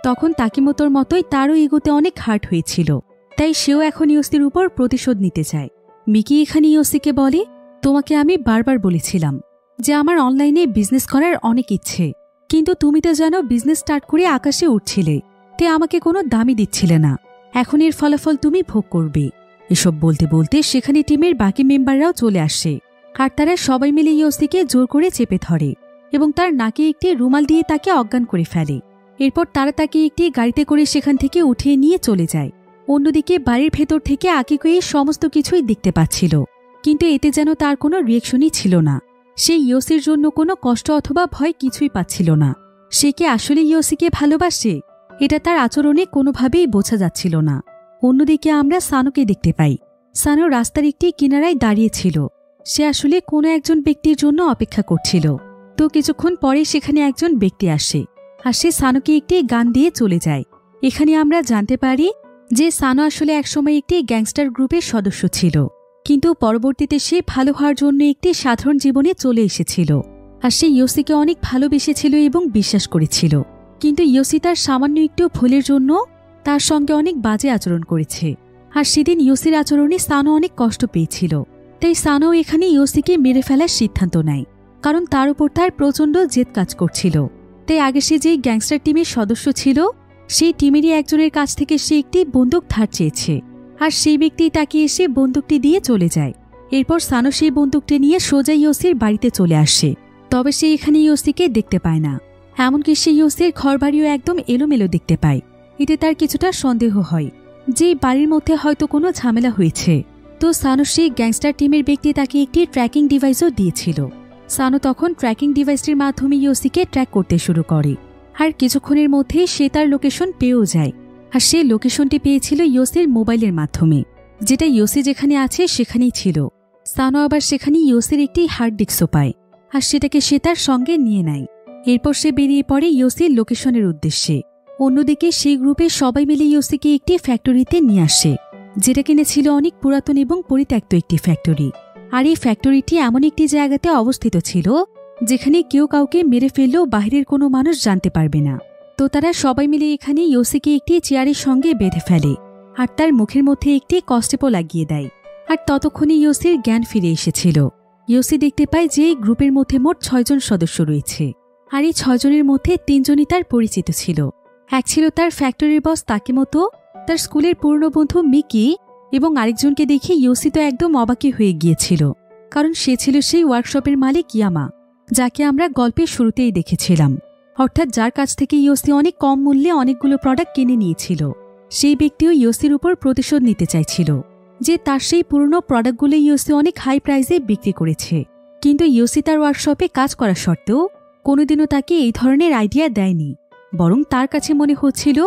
তখন তাকিমোতোর মতোই তারও ইগোতে অনেক হার্ট হয়েছিল। তাই সেও এখন ইয়োসির উপর প্রতিশোধ নিতে চায়। মিকি এখানে ইয়োসিকে বলে, তোমাকে আমি বারবার বলেছিলাম যে আমার অনলাইনে বিজনেস করার অনেক ইচ্ছে, কিন্তু তুমি তো জানো বিজনেস স্টার্ট করে আকাশে উঠছিলে, তে আমাকে কোনো দামই দিচ্ছিলে না। এখন এর ফলাফল তুমি ভোগ করবে। এসব বলতে বলতে সেখানে টিমের বাকি মেম্বাররাও চলে আসে। আর তারা সবাই মিলে ইয়োসিকে জোর করে চেপে ধরে এবং তার নাকে একটি রুমাল দিয়ে তাকে অজ্ঞান করে ফেলে। এরপর তারা তাকে একটি গাড়িতে করে সেখান থেকে উঠিয়ে নিয়ে চলে যায়। অন্যদিকে বাড়ির ভেতর থেকে আকিকো এই সমস্ত কিছুই দেখতে পাচ্ছিল, কিন্তু এতে যেন তার কোনো রিয়েকশনই ছিল না। সে ইয়োসির জন্য কোনো কষ্ট অথবা ভয় কিছুই পাচ্ছিল না। সে কি আসলে ইয়োসিকে ভালোবাসে, এটা তার আচরণে কোনোভাবেই বোঝা যাচ্ছিল না। অন্যদিকে আমরা সানোকে দেখতে পাই। সানো রাস্তার একটি কিনারায় দাঁড়িয়েছিল। সে আসলে কোনো একজন ব্যক্তির জন্য অপেক্ষা করছিল। তো কিছুক্ষণ পরে সেখানে একজন ব্যক্তি আসে, আর সে সানোকে একটি গান দিয়ে চলে যায়। এখানে আমরা জানতে পারি যে সানো আসলে একসময় একটি গ্যাংস্টার গ্রুপের সদস্য ছিল, কিন্তু পরবর্তীতে সে ভালো হওয়ার জন্য একটি সাধারণ জীবনে চলে এসেছিল। আর সে ইয়োসিকে অনেক ভালোবেসেছিল এবং বিশ্বাস করেছিল। কিন্তু ইয়োসি তার সামান্য একটু ভুলের জন্য তার সঙ্গে অনেক বাজে আচরণ করেছে। আর সেদিন ইয়োসির আচরণে সানো অনেক কষ্ট পেয়েছিল। তাই সানো এখানে ইয়োসিকে মেরে ফেলার সিদ্ধান্ত নেয়, কারণ তার উপর তার প্রচণ্ড জেদ কাজ করছিল। তাই আগে সে যেই গ্যাংস্টার টিমের সদস্য ছিল, সেই টিমেরই একজনের কাছ থেকে সে একটি বন্দুক ধার চেয়েছে। আর সেই ব্যক্তি তাকে এসে বন্দুকটি দিয়ে চলে যায়। এরপর সানো সেই বন্দুকটি নিয়ে সোজা ইয়োসির বাড়িতে চলে আসে। তবে সে এখানে ইয়োসিকে দেখতে পায় না। এমনকি সে ইয়োসির ঘরবাড়িও একদম এলোমেলো দেখতে পায়। এতে তার কিছুটা সন্দেহ হয় যে বাড়ির মধ্যে হয়তো কোনো ঝামেলা হয়েছে। তো সানো সেই গ্যাংস্টার টিমের ব্যক্তি তাকে একটি ট্র্যাকিং ডিভাইসও দিয়েছিল, সানো তখন ট্র্যাকিং ডিভাইসটির মাধ্যমে ইয়োসিকে ট্র্যাক করতে শুরু করে, আর কিছুক্ষণের মধ্যেই সে তার লোকেশন পেয়েও যায়। আর সে লোকেশনটি পেয়েছিল ইয়োসির মোবাইলের মাধ্যমে, যেটা ইয়োসি যেখানে আছে সেখানেই ছিল। সানো আবার সেখানে ইয়োসির একটি হার্ড ডিস্কও পায়, আর সেটাকে সে তার সঙ্গে নিয়ে নেয়। এরপর সে বেরিয়ে পড়ে ইয়োসির লোকেশনের উদ্দেশ্যে। অন্যদিকে সেই গ্রুপে সবাই মিলে ইয়োসিকে একটি ফ্যাক্টরিতে নিয়ে আসে, যেটা কিনে ছিল অনেক পুরাতন এবং পরিত্যক্ত একটি ফ্যাক্টরি। আর এই ফ্যাক্টরিটি এমন একটি জায়গাতে অবস্থিত ছিল যেখানে কেউ কাউকে মেরে ফেললেও বাইরের কোনো মানুষ জানতে পারবে না। তো তারা সবাই মিলে এখানে ইয়োসিকে একটি চেয়ারের সঙ্গে বেঁধে ফেলে, আর তার মুখের মধ্যে একটি কস্টেপও লাগিয়ে দেয়। আর ততক্ষণে ইয়োসির জ্ঞান ফিরে এসেছিল। ইয়োসি দেখতে পায় যে এই গ্রুপের মধ্যে মোট 6 জন সদস্য রয়েছে, আর এই 6 জনের মধ্যে 3 জনই তার পরিচিত ছিল। এক ছিল তার ফ্যাক্টরির বস তাকেমোতো, তার স্কুলের পুরনো বন্ধু মিকি, এবং আরেকজনকে দেখে ইয়োসি তো একদম অবাকই হয়ে গিয়েছিল, কারণ সে ছিল সেই ওয়ার্কশপের মালিক ইয়ামা, যাকে আমরা গল্পের শুরুতেই দেখেছিলাম, অর্থাৎ যার কাছ থেকে ইয়োসি অনেক কম মূল্যে অনেকগুলো প্রোডাক্ট কিনে নিয়েছিল। সেই ব্যক্তিও ইয়োসির উপর প্রতিশোধ নিতে চাইছিল যে তার সেই পুরনো প্রোডাক্টগুলো ইয়োসি অনেক হাই প্রাইসে বিক্রি করেছে। কিন্তু ইয়োসি তার ওয়ার্কশপে কাজ করা সত্ত্বেও কোনোদিনও তাকে এই ধরনের আইডিয়া দেয়নি, বরং তার কাছে মনে হচ্ছিল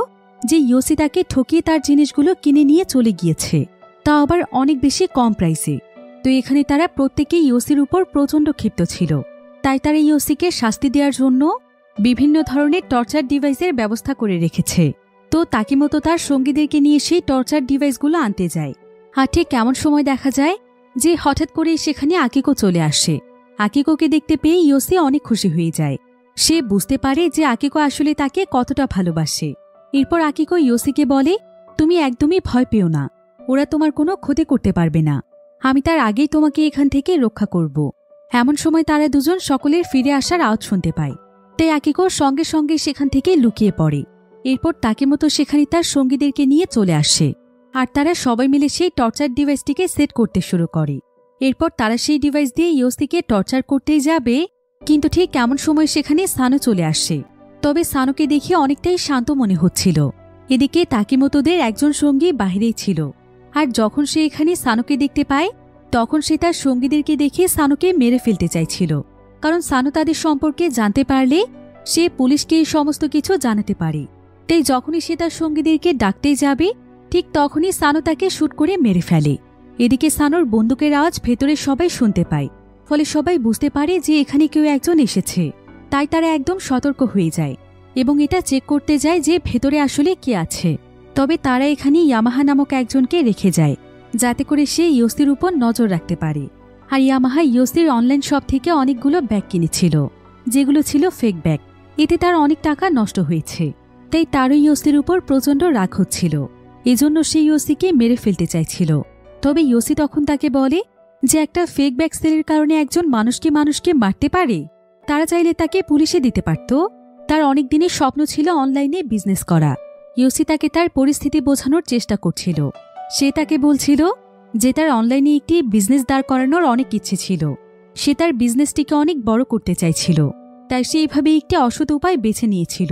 যে ইয়োসি তাকে ঠকিয়ে তার জিনিসগুলো কিনে নিয়ে চলে গিয়েছে, তা আবার অনেক বেশি কম প্রাইসে। তো এখানে তারা প্রত্যেকেই ইয়োসির উপর প্রচণ্ড ক্ষিপ্ত ছিল। তাই তারা ইয়োসিকে শাস্তি দেওয়ার জন্য বিভিন্ন ধরনের টর্চার ডিভাইসের ব্যবস্থা করে রেখেছে। তো তাকেমতো তার সঙ্গীদেরকে নিয়ে সেই টর্চার ডিভাইসগুলো আনতে যায়। আর ঠিক কেমন সময় দেখা যায় যে হঠাৎ করেই সেখানে আকিকো চলে আসে। আকিকোকে দেখতে পেয়ে ইয়োসি অনেক খুশি হয়ে যায়। সে বুঝতে পারে যে আকিকো আসলে তাকে কতটা ভালোবাসে। এরপর আকিকো ইয়োসিকে বলে, তুমি একদমই ভয় পেও না, ওরা তোমার কোনো ক্ষতি করতে পারবে না, আমি তার আগেই তোমাকে এখান থেকে রক্ষা করব। এমন সময় তারা দুজন সকলের ফিরে আসার আওয়াজ শুনতে পায়। তাই আকিকো সঙ্গে সঙ্গে সেখান থেকে লুকিয়ে পড়ে। এরপর তাকেমতো সেখানে তার সঙ্গীদেরকে নিয়ে চলে আসে, আর তারা সবাই মিলে সেই টর্চার ডিভাইসটিকে সেট করতে শুরু করে। এরপর তারা সেই ডিভাইস দিয়ে ইয়োসিকে টর্চার করতেই যাবে, কিন্তু ঠিক এমন সময় সেখানে সানো চলে আসে। তবে সানোকে দেখে অনেকটাই শান্ত মনে হচ্ছিল। এদিকে তাকেমতোদের একজন সঙ্গী বাহিরেই ছিল, আর যখন সে এখানে সানোকে দেখতে পায় তখন সে তার সঙ্গীদেরকে দেখে সানোকে মেরে ফেলতে চাইছিল, কারণ সানো তাদের সম্পর্কে জানতে পারলে সে পুলিশকে এই সমস্ত কিছু জানাতে পারে। তাই যখনই সে তার সঙ্গীদেরকে ডাকতে যাবে ঠিক তখনই সানো তাকে শুট করে মেরে ফেলে। এদিকে সানোর বন্দুকের আওয়াজ ভেতরে সবাই শুনতে পায়, ফলে সবাই বুঝতে পারে যে এখানে কেউ একজন এসেছে। তাই তারা একদম সতর্ক হয়ে যায় এবং এটা চেক করতে যায় যে ভেতরে আসলে কে আছে। তবে তারা এখানে ইয়ামাহা নামক একজনকে রেখে যায়, যাতে করে সে ইয়োসির উপর নজর রাখতে পারে। আর ইয়ামাহা ইয়োসির অনলাইন শপ থেকে অনেকগুলো ব্যাগ কিনেছিল, যেগুলো ছিল ফেক ব্যাগ। এতে তার অনেক টাকা নষ্ট হয়েছে, তাই তারও ইয়োসির উপর প্রচণ্ড রাগ হচ্ছিল। এজন্য সে ইয়োসিকে মেরে ফেলতে চাইছিল। তবে ইয়োসি তখন তাকে বলে যে একটা ফেক ব্যাগ সেলের কারণে একজন মানুষকে মারতে পারে। তারা চাইলে তাকে পুলিশে দিতে পারত। তার অনেক দিনের স্বপ্ন ছিল অনলাইনে বিজনেস করা। ইয়োসি তাকে তার পরিস্থিতি বোঝানোর চেষ্টা করছিল। সে তাকে বলছিল যে তার অনলাইনে একটি বিজনেস দাঁড় করানোর অনেক ইচ্ছে ছিল। সে তার বিজনেসটিকে অনেক বড় করতে চাইছিল, তাই সে এইভাবে একটি অসৎ উপায় বেছে নিয়েছিল।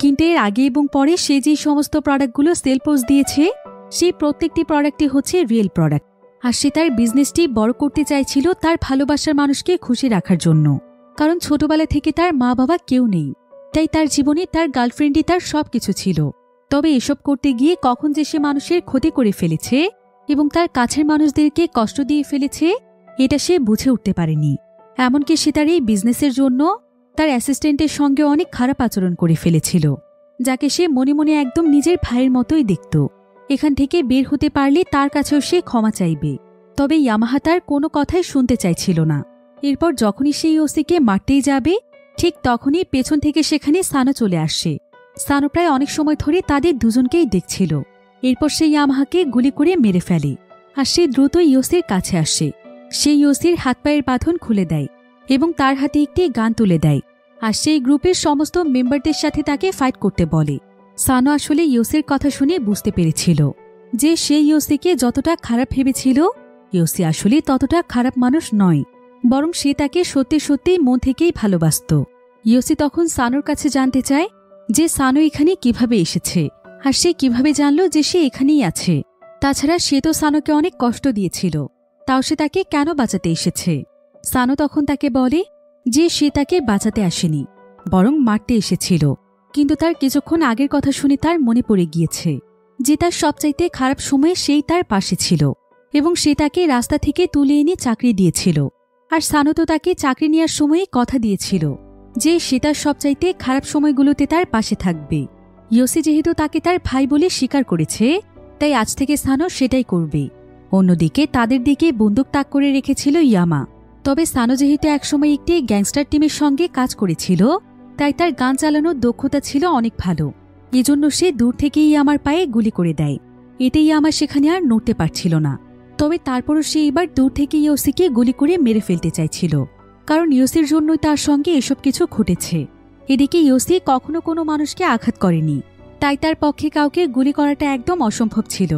কিন্তু এর আগে এবং পরে সে যে সমস্ত প্রোডাক্টগুলো সেল পোস্ট দিয়েছে সেই প্রত্যেকটি প্রোডাক্টই হচ্ছে রিয়েল প্রোডাক্ট। আর সে তার বিজনেসটি বড় করতে চাইছিল তার ভালোবাসার মানুষকে খুশি রাখার জন্য, কারণ ছোটবেলা থেকে তার মা বাবা কেউ নেই। তাই তার জীবনে তার গার্লফ্রেন্ডই তার সবকিছু ছিল। তবে এসব করতে গিয়ে কখন যে সে মানুষের ক্ষতি করে ফেলেছে এবং তার কাছের মানুষদেরকে কষ্ট দিয়ে ফেলেছে এটা সে বুঝে উঠতে পারেনি। এমনকি সে তার এই বিজনেসের জন্য তার অ্যাসিস্ট্যান্টের সঙ্গে অনেক খারাপ আচরণ করে ফেলেছিল, যাকে সে মনে মনে একদম নিজের ভাইয়ের মতোই দেখত। এখান থেকে বের হতে পারলে তার কাছেও সে ক্ষমা চাইবে। তবে ইয়ামাহা তার কোনো কথাই শুনতে চাইছিল না। এরপর যখনই সে ইয়োসিকে মারতেই যাবে ঠিক তখনই পেছন থেকে সেখানে সানো চলে আসে। সানো প্রায় অনেক সময় ধরে তাদের দুজনকেই দেখছিল। এরপর সে ইয়ামাহাকে গুলি করে মেরে ফেলে, আর সে দ্রুত ইয়োসির কাছে আসে। সে ইয়োসির হাত পায়ের বাঁধন খুলে দেয় এবং তার হাতে একটি গান তুলে দেয়, আর সেই গ্রুপের সমস্ত মেম্বারদের সাথে তাকে ফাইট করতে বলে। সানো আসলে ইয়োসির কথা শুনে বুঝতে পেরেছিল যে সে ইয়োসিকে যতটা খারাপ ভেবেছিল ইয়োসি আসলে ততটা খারাপ মানুষ নয়, বরং সে তাকে সত্যি সত্যি মন থেকেই ভালোবাসত। ইয়োসি তখন সানোর কাছে জানতে চায় যে সানো এখানে কিভাবে এসেছে, আর সে কিভাবে জানল যে সে এখানেই আছে। তাছাড়া সে তো সানোকে অনেক কষ্ট দিয়েছিল, তাও সে তাকে কেন বাঁচাতে এসেছে। সানো তখন তাকে বলে যে সে তাকে বাঁচাতে আসেনি, বরং মারতে এসেছিল। কিন্তু তার কিছুক্ষণ আগের কথা শুনে তার মনে পড়ে গিয়েছে যে তার সবচাইতে খারাপ সময়ে সেই তার পাশে ছিল এবং সে তাকে রাস্তা থেকে তুলে এনে চাকরি দিয়েছিল। আর সানো তো তাকে চাকরি নেওয়ার সময়ে কথা দিয়েছিল যে সে তার সবচাইতে খারাপ সময়গুলোতে তার পাশে থাকবে। ইয়োসি যেহেতু তাকে তার ভাই বলে স্বীকার করেছে, তাই আজ থেকে সানো সেটাই করবে। অন্যদিকে তাদের দিকে বন্দুক তাক করে রেখেছিল ইয়ামা। তবে সানো যেহেতু একসময় একটি গ্যাংস্টার টিমের সঙ্গে কাজ করেছিল, তাই তার গান চালানোর দক্ষতা ছিল অনেক ভালো। এজন্য সে দূর থেকেই ইয়ামার পায়ে গুলি করে দেয়। এতে ইয়ামা সেখানে আর নড়তে পারছিল না। তবে তারপরও সে এবার দূর থেকে ইয়োসিকে গুলি করে মেরে ফেলতে চাইছিল, কারণ ইয়োসির জন্যই তার সঙ্গে এসব কিছু ঘটেছে। এদিকে ইয়োসি কখনো কোনো মানুষকে আঘাত করেনি, তাই তার পক্ষে কাউকে গুলি করাটা একদম অসম্ভব ছিল।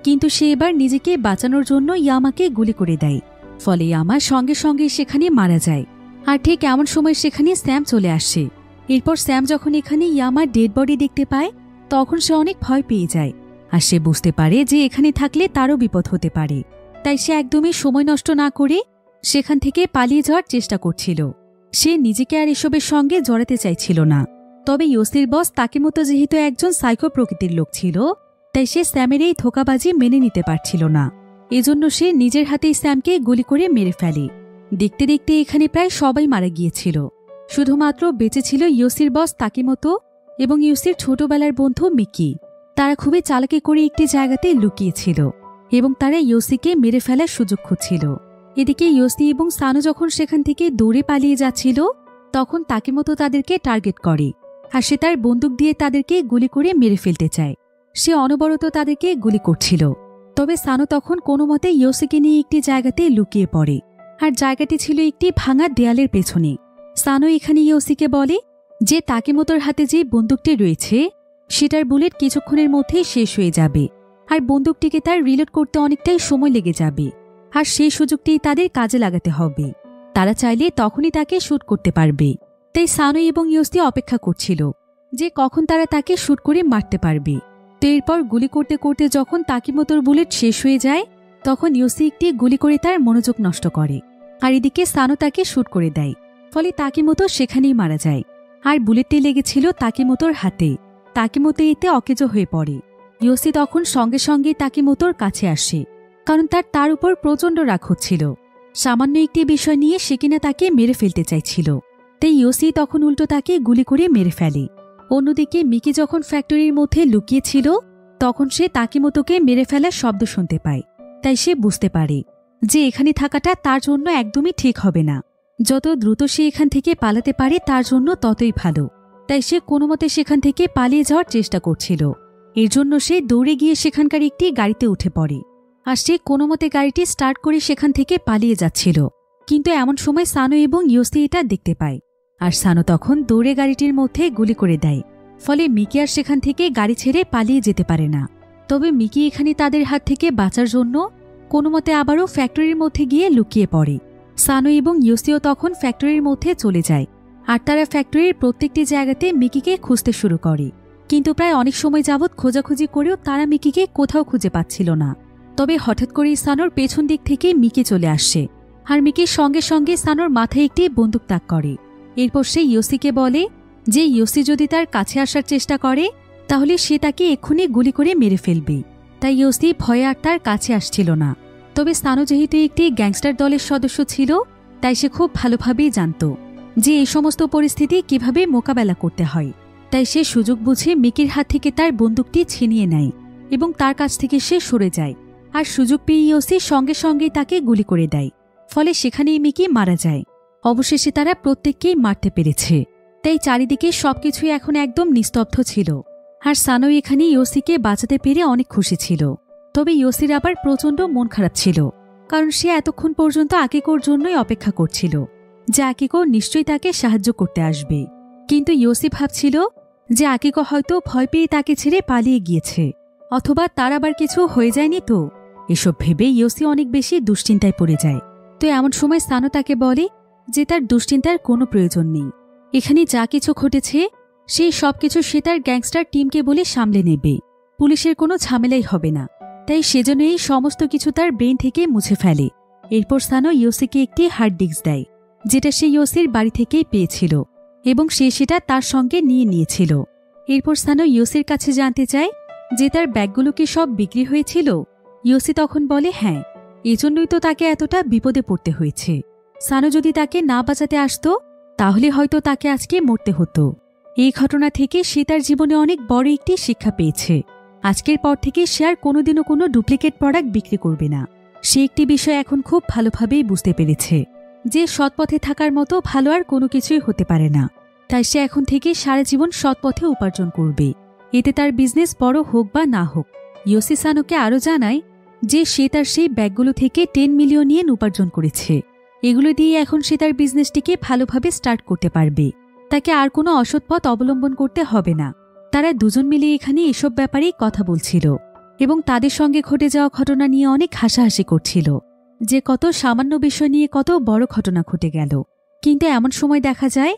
কিন্তু সে এবার নিজেকে বাঁচানোর জন্য ইয়ামাকে গুলি করে দেয়। ফলে ইয়ামা সঙ্গে সঙ্গে সেখানে মারা যায়। আর ঠিক এমন সময় সেখানে স্যাম চলে আসে। এরপর স্যাম যখন এখানে ইয়ামার ডেড বডি দেখতে পায়, তখন সে অনেক ভয় পেয়ে যায়। আর সে বুঝতে পারে যে এখানে থাকলে তারও বিপদ হতে পারে। তাই সে একদমই সময় নষ্ট না করে সেখান থেকে পালিয়ে যাওয়ার চেষ্টা করছিল। সে নিজেকে আর এসবের সঙ্গে জড়াতে চাইছিল না। তবে ইয়োসির বস তাকেমোতো যেহেতু একজন সাইকো প্রকৃতির লোক ছিল, তাই সে স্যামের এই ধোঁকাবাজি মেনে নিতে পারছিল না। এজন্য সে নিজের হাতেই স্যামকে গুলি করে মেরে ফেলে। দেখতে দেখতে এখানে প্রায় সবাই মারা গিয়েছিল। শুধুমাত্র বেঁচে ছিল ইয়োসির বস তাকেমোতো এবং ইয়োসির ছোটবেলার বন্ধু মিকি। তারা খুবই চালাকি করে একটি জায়গাতে লুকিয়েছিল এবং তারা ইয়োসিকে মেরে ফেলার সুযোগ খুঁজছিল। এদিকে ইয়োসি এবং সানো যখন সেখান থেকে দৌড়ে পালিয়ে যাচ্ছিল, তখন তাকেমোতো তাদেরকে টার্গেট করে। আর সে তার বন্দুক দিয়ে তাদেরকে গুলি করে মেরে ফেলতে চায়। সে অনবরত তাদেরকে গুলি করছিল। তবে সানো তখন কোনো মতে ইয়োসিকে নিয়ে একটি জায়গাতে লুকিয়ে পড়ে। আর জায়গাটি ছিল একটি ভাঙা দেয়ালের পেছনে। সানো এখানে ইয়োসিকে বলে যে তাকেমোতোর হাতে যে বন্দুকটি রয়েছে সেটার বুলেট কিছুক্ষণের মধ্যেই শেষ হয়ে যাবে, আর বন্দুকটিকে তার রিলোড করতে অনেকটাই সময় লেগে যাবে। আর সেই সুযোগটি তাদের কাজে লাগাতে হবে। তারা চাইলে তখনই তাকে শ্যুট করতে পারবে। তাই সানো এবং ইয়োসি অপেক্ষা করছিল যে কখন তারা তাকে শ্যুট করে মারতে পারবে। তো এরপর গুলি করতে করতে যখন তাকেমোতোর বুলেট শেষ হয়ে যায়, তখন ইয়োসি একটি গুলি করে তার মনোযোগ নষ্ট করে। আর এদিকে সানো তাকে শ্যুট করে দেয়। ফলে তাকেমোতো সেখানেই মারা যায়। আর বুলেটটি লেগেছিল তাকেমোতোর হাতে। তাকেমোতো এতে অকেজো হয়ে পড়ে। ইয়োসি তখন সঙ্গে সঙ্গে তাকেমোতোর কাছে আসে, কারণ তার উপর প্রচণ্ড রাগ হচ্ছিল। সামান্য একটি বিষয় নিয়ে সে কিনা তাকে মেরে ফেলতে চাইছিল। তাই ইয়োসি তখন উল্টো তাকে গুলি করে মেরে ফেলে। অন্যদিকে মিকি যখন ফ্যাক্টরির মধ্যে লুকিয়েছিল, তখন সে তাকেমোতোকে মেরে ফেলার শব্দ শুনতে পায়। তাই সে বুঝতে পারে যে এখানে থাকাটা তার জন্য একদমই ঠিক হবে না। যত দ্রুত সে এখান থেকে পালাতে পারে তার জন্য ততই ভালো। তাই সে কোনোমতে সেখান থেকে পালিয়ে যাওয়ার চেষ্টা করছিল। এর জন্য সে দৌড়ে গিয়ে সেখানকার একটি গাড়িতে উঠে পড়ে। আর সে কোনোমতে গাড়িটি স্টার্ট করে সেখান থেকে পালিয়ে যাচ্ছিল। কিন্তু এমন সময় সানো এবং ইয়োসি এটা দেখতে পায়। আর সানো তখন দৌড়ে গাড়িটির মধ্যে গুলি করে দেয়। ফলে মিকি আর সেখান থেকে গাড়ি ছেড়ে পালিয়ে যেতে পারে না। তবে মিকি এখানে তাদের হাত থেকে বাঁচার জন্য কোনোমতে আবারও ফ্যাক্টরির মধ্যে গিয়ে লুকিয়ে পড়ে। সানো এবং ইয়োসিও তখন ফ্যাক্টরির মধ্যে চলে যায়। আর তারা ফ্যাক্টরির প্রত্যেকটি জায়গাতে মিকিকে খুঁজতে শুরু করে। কিন্তু প্রায় অনেক সময় যাবৎ খোঁজাখুঁজি করেও তারা মিকিকে কোথাও খুঁজে পাচ্ছিল না। তবে হঠাৎ করেই সানোর পেছন দিক থেকে মিকি চলে আসে। আর মিকির সঙ্গে সঙ্গে সানোর মাথায় একটি বন্দুক তাক করে। এরপর সে ইয়োসিকে বলে যে ইয়োসি যদি তার কাছে আসার চেষ্টা করে তাহলে সে তাকে এক্ষুনি গুলি করে মেরে ফেলবে। তাই ইয়োসি ভয়ে আর তার কাছে আসছিল না। তবে সানো যেহেতু একটি গ্যাংস্টার দলের সদস্য ছিল, তাই সে খুব ভালোভাবেই জানত যে এই সমস্ত পরিস্থিতি কিভাবে মোকাবেলা করতে হয়। তাই সে সুযোগ বুঝে মিকির হাত থেকে তার বন্দুকটি ছিনিয়ে নেয় এবং তার কাছ থেকে সে সরে যায়। আর সুযোগ পেয়ে ইয়োসি সঙ্গে সঙ্গেই তাকে গুলি করে দেয়। ফলে সেখানেই মিকি মারা যায়। অবশেষে তারা প্রত্যেককেই মারতে পেরেছে। তাই চারিদিকে সবকিছুই এখন একদম নিস্তব্ধ ছিল। আর সানো এখানে ইয়োসিকে বাঁচাতে পেরে অনেক খুশি ছিল। তবে ইয়োসির আবার প্রচণ্ড মন খারাপ ছিল, কারণ সে এতক্ষণ পর্যন্ত আকিকোর জন্যই অপেক্ষা করছিল যে আকিকো নিশ্চয়ই তাকে সাহায্য করতে আসবে। কিন্তু ইয়োসি ভাবছিল যে আকিকো হয়তো ভয় পেয়ে তাকে ছেড়ে পালিয়ে গিয়েছে, অথবা তার আবার কিছু হয়ে যায়নি। তো এসব ভেবে ইয়োসি অনেক বেশি দুশ্চিন্তায় পড়ে যায়। তো এমন সময় সানো তাকে বলে যে তার দুশ্চিন্তার কোনো প্রয়োজন নেই। এখানে যা কিছু ঘটেছে সেই সবকিছু সে তার গ্যাংস্টার টিমকে বলে সামলে নেবে। পুলিশের কোনো ঝামেলাই হবে না। তাই সেজন্য এই সমস্ত কিছু তার ব্রেন থেকে মুছে ফেলে। এরপর সানো ইয়োসিকে একটি হার্ড ডিস্ক দেয়, যেটা সে ইয়োসির বাড়ি থেকেই পেয়েছিল এবং সে সেটা তার সঙ্গে নিয়ে নিয়েছিল। এরপর সানো ইয়োসির কাছে জানতে চায় যে তার ব্যাগগুলো কি সব বিক্রি হয়েছিল। ইয়োসি তখন বলে হ্যাঁ, এজন্যই তো তাকে এতটা বিপদে পড়তে হয়েছে। সানো যদি তাকে না বাঁচাতে আসতো তাহলে হয়তো তাকে আজকে মরতে হতো। এই ঘটনা থেকে সে তার জীবনে অনেক বড় একটি শিক্ষা পেয়েছে। আজকের পর থেকে সে আর কোনোদিনও কোনো ডুপ্লিকেট প্রোডাক্ট বিক্রি করবে না। সে একটি বিষয় এখন খুব ভালোভাবেই বুঝতে পেরেছে যে সৎপথে থাকার মতো ভালো আর কোনো কিছুই হতে পারে না। তাই সে এখন থেকে সারা জীবন সৎপথে উপার্জন করবে, এতে তার বিজনেস বড় হোক বা না হোক। ইয়োসি সানোকে আরও জানায় যে সে তার সেই ব্যাগগুলো থেকে 10 মিলিয়ন ইয়েন উপার্জন করেছে। এগুলো দিয়ে এখন সে তার বিজনেসটিকে ভালোভাবে স্টার্ট করতে পারবে। তাকে আর কোনো অসৎ পথ অবলম্বন করতে হবে না। তারা দুজন মিলে এখানে এসব ব্যাপারেই কথা বলছিল এবং তাদের সঙ্গে ঘটে যাওয়া ঘটনা নিয়ে অনেক হাসাহাসি করছিল যে কত সামান্য বিষয় নিয়ে কত বড় ঘটনা ঘটে গেল। কিন্তু এমন সময় দেখা যায়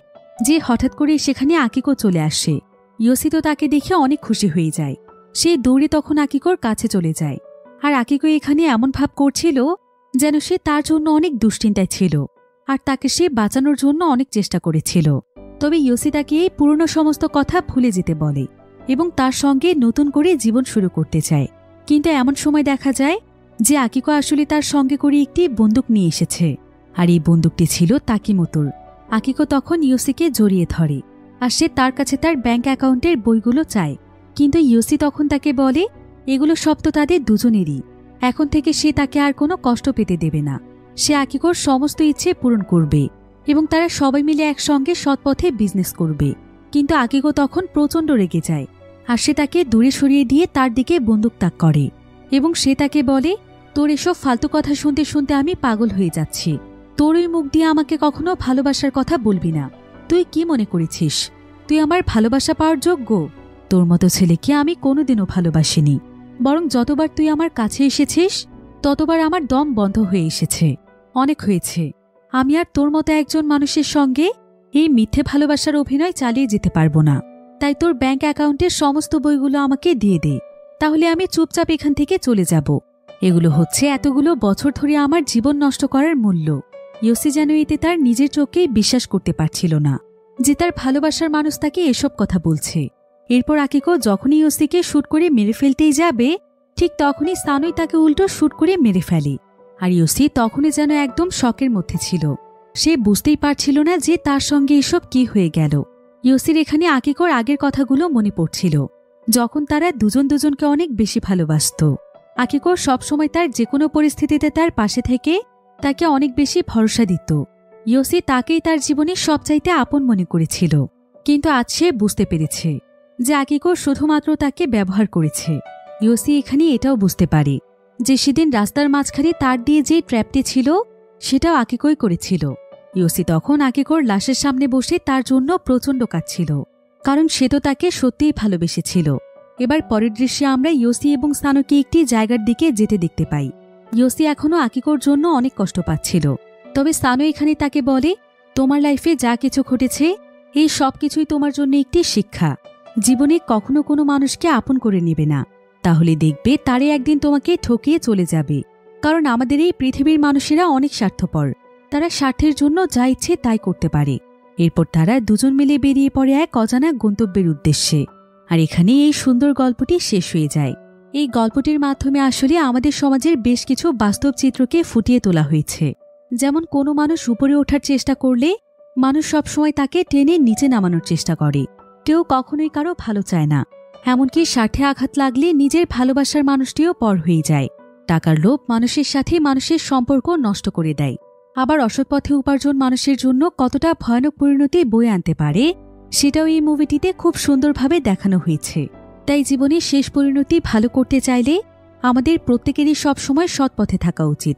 যে হঠাৎ করে সেখানে আকিকো চলে আসে। ইয়োসি তো তাকে দেখে অনেক খুশি হয়ে যায়। সে দৌড়ে তখন আকিকোর কাছে চলে যায়। আর আকিকো এখানে এমন ভাব করছিল যেন সে তার জন্য অনেক দুশ্চিন্তায় ছিল আর তাকে সে বাঁচানোর জন্য অনেক চেষ্টা করেছিল। তবে ইয়োসি তাকে এই পুরনো সমস্ত কথা ভুলে যেতে বলে এবং তার সঙ্গে নতুন করে জীবন শুরু করতে চায়। কিন্তু এমন সময় দেখা যায় যে আকিকো আসলে তার সঙ্গে করে একটি বন্দুক নিয়ে এসেছে আর এই বন্দুকটি ছিল তাকিমোতোর। আকিকো তখন ইয়োসিকে জড়িয়ে ধরে আর সে তার কাছে তার ব্যাংক অ্যাকাউন্টের বইগুলো চায়। কিন্তু ইয়োসি তখন তাকে বলে এগুলো সব তো তাদের দুজনেরই, এখন থেকে সে তাকে আর কোনো কষ্ট পেতে দেবে না। সে আকিকোর সমস্ত ইচ্ছে পূরণ করবে এবং তারা সবাই মিলে একসঙ্গে সৎপথে বিজনেস করবে। কিন্তু আকিকো তখন প্রচণ্ড রেগে যায় আর সে তাকে দূরে সরিয়ে দিয়ে তার দিকে বন্দুক তাক করে এবং সে তাকে বলে তোর এসব ফালতু কথা শুনতে শুনতে আমি পাগল হয়ে যাচ্ছি। তোর ওই মুখ দিয়ে আমাকে কখনো ভালোবাসার কথা বলবি না। তুই কি মনে করেছিস তুই আমার ভালোবাসা পাওয়ার যোগ্য? তোর মতো ছেলেকে আমি কোনোদিনও ভালোবাসিনি, বরং যতবার তুই আমার কাছে এসেছিস ততবার আমার দম বন্ধ হয়ে এসেছে। অনেক হয়েছে, আমি আর তোর মতো একজন মানুষের সঙ্গে এই মিথ্যে ভালোবাসার অভিনয় চালিয়ে যেতে পারবো না। তাই তোর ব্যাংক অ্যাকাউন্টের সমস্ত বইগুলো আমাকে দিয়ে দে, তাহলে আমি চুপচাপ এখান থেকে চলে যাব। এগুলো হচ্ছে এতগুলো বছর ধরে আমার জীবন নষ্ট করার মূল্য। ইয়োসি যেন এতে তার নিজের চোখেই বিশ্বাস করতে পারছিল না যে তার ভালোবাসার মানুষ তাকে এসব কথা বলছে। এরপর আকিকো যখনই ইয়োসিকে শুট করে মেরে ফেলতেই যাবে ঠিক তখনই সানোই তাকে উল্টো শুট করে মেরে ফেলে। আর ইয়োসি তখনই যেন একদম শকের মধ্যে ছিল। সে বুঝতেই পারছিল না যে তার সঙ্গে এসব কি হয়ে গেল। ইয়োসির এখানে আকিকোর আগের কথাগুলো মনে পড়ছিল, যখন তারা দুজন দুজনকে অনেক বেশি ভালোবাসত। আকিকো সবসময় তার যে কোনো পরিস্থিতিতে তার পাশে থেকে তাকে অনেক বেশি ভরসা দিত। ইয়োসি তাকেই তার জীবনে সবচাইতে আপন মনে করেছিল। কিন্তু আজ সে বুঝতে পেরেছে যে আকিকো শুধুমাত্র তাকে ব্যবহার করেছে। ইয়োসি এখানে এটাও বুঝতে পারে যে সেদিন রাস্তার মাঝখানে তার দিয়ে যে ট্র্যাপটি ছিল সেটাও আকিকোই করেছিল। ইয়োসি তখন আকিকোর লাশের সামনে বসে তার জন্য প্রচণ্ড কাঁদছিল, কারণ সে তো তাকে সত্যিই ভালোবেসেছিল। এবার পরের দৃশ্যে আমরা ইয়োসি এবং সানোকে একটি জায়গার দিকে যেতে দেখতে পাই। ইয়োসি এখনও আকিকোর জন্য অনেক কষ্ট পাচ্ছিল, তবে সানো এখানে তাকে বলে তোমার লাইফে যা কিছু ঘটেছে এই সব কিছুই তোমার জন্য একটি শিক্ষা। জীবনে কখনো কোনো মানুষকে আপন করে নেবে না, তাহলে দেখবে তারে একদিন তোমাকে ঠকিয়ে চলে যাবে। কারণ আমাদের এই পৃথিবীর মানুষেরা অনেক স্বার্থপর, তারা স্বার্থের জন্য যা ইচ্ছে তাই করতে পারে। এরপর তারা দুজন মিলে বেরিয়ে পড়ে এক অজানা গন্তব্যের উদ্দেশ্যে। আর এখানে এই সুন্দর গল্পটি শেষ হয়ে যায়। এই গল্পটির মাধ্যমে আসলে আমাদের সমাজের বেশ কিছু বাস্তব চিত্রকে ফুটিয়ে তোলা হয়েছে। যেমন কোনো মানুষ উপরে ওঠার চেষ্টা করলে মানুষ সবসময় তাকে টেনে নিচে নামানোর চেষ্টা করে। কেউ কখনোই কারো ভালো চায় না, এমনকি স্বার্থে আঘাত লাগলে নিজের ভালোবাসার মানুষটিও পর হয়ে যায়। টাকার লোভ মানুষের সাথে মানুষের সম্পর্ক নষ্ট করে দেয়। আবার অসৎ পথে উপার্জন মানুষের জন্য কতটা ভয়ানক পরিণতি বয়ে আনতে পারে সেটাও এই মুভিটিতে খুব সুন্দরভাবে দেখানো হয়েছে। তাই জীবনের শেষ পরিণতি ভালো করতে চাইলে আমাদের প্রত্যেকেরই সবসময় সৎ পথে থাকা উচিত।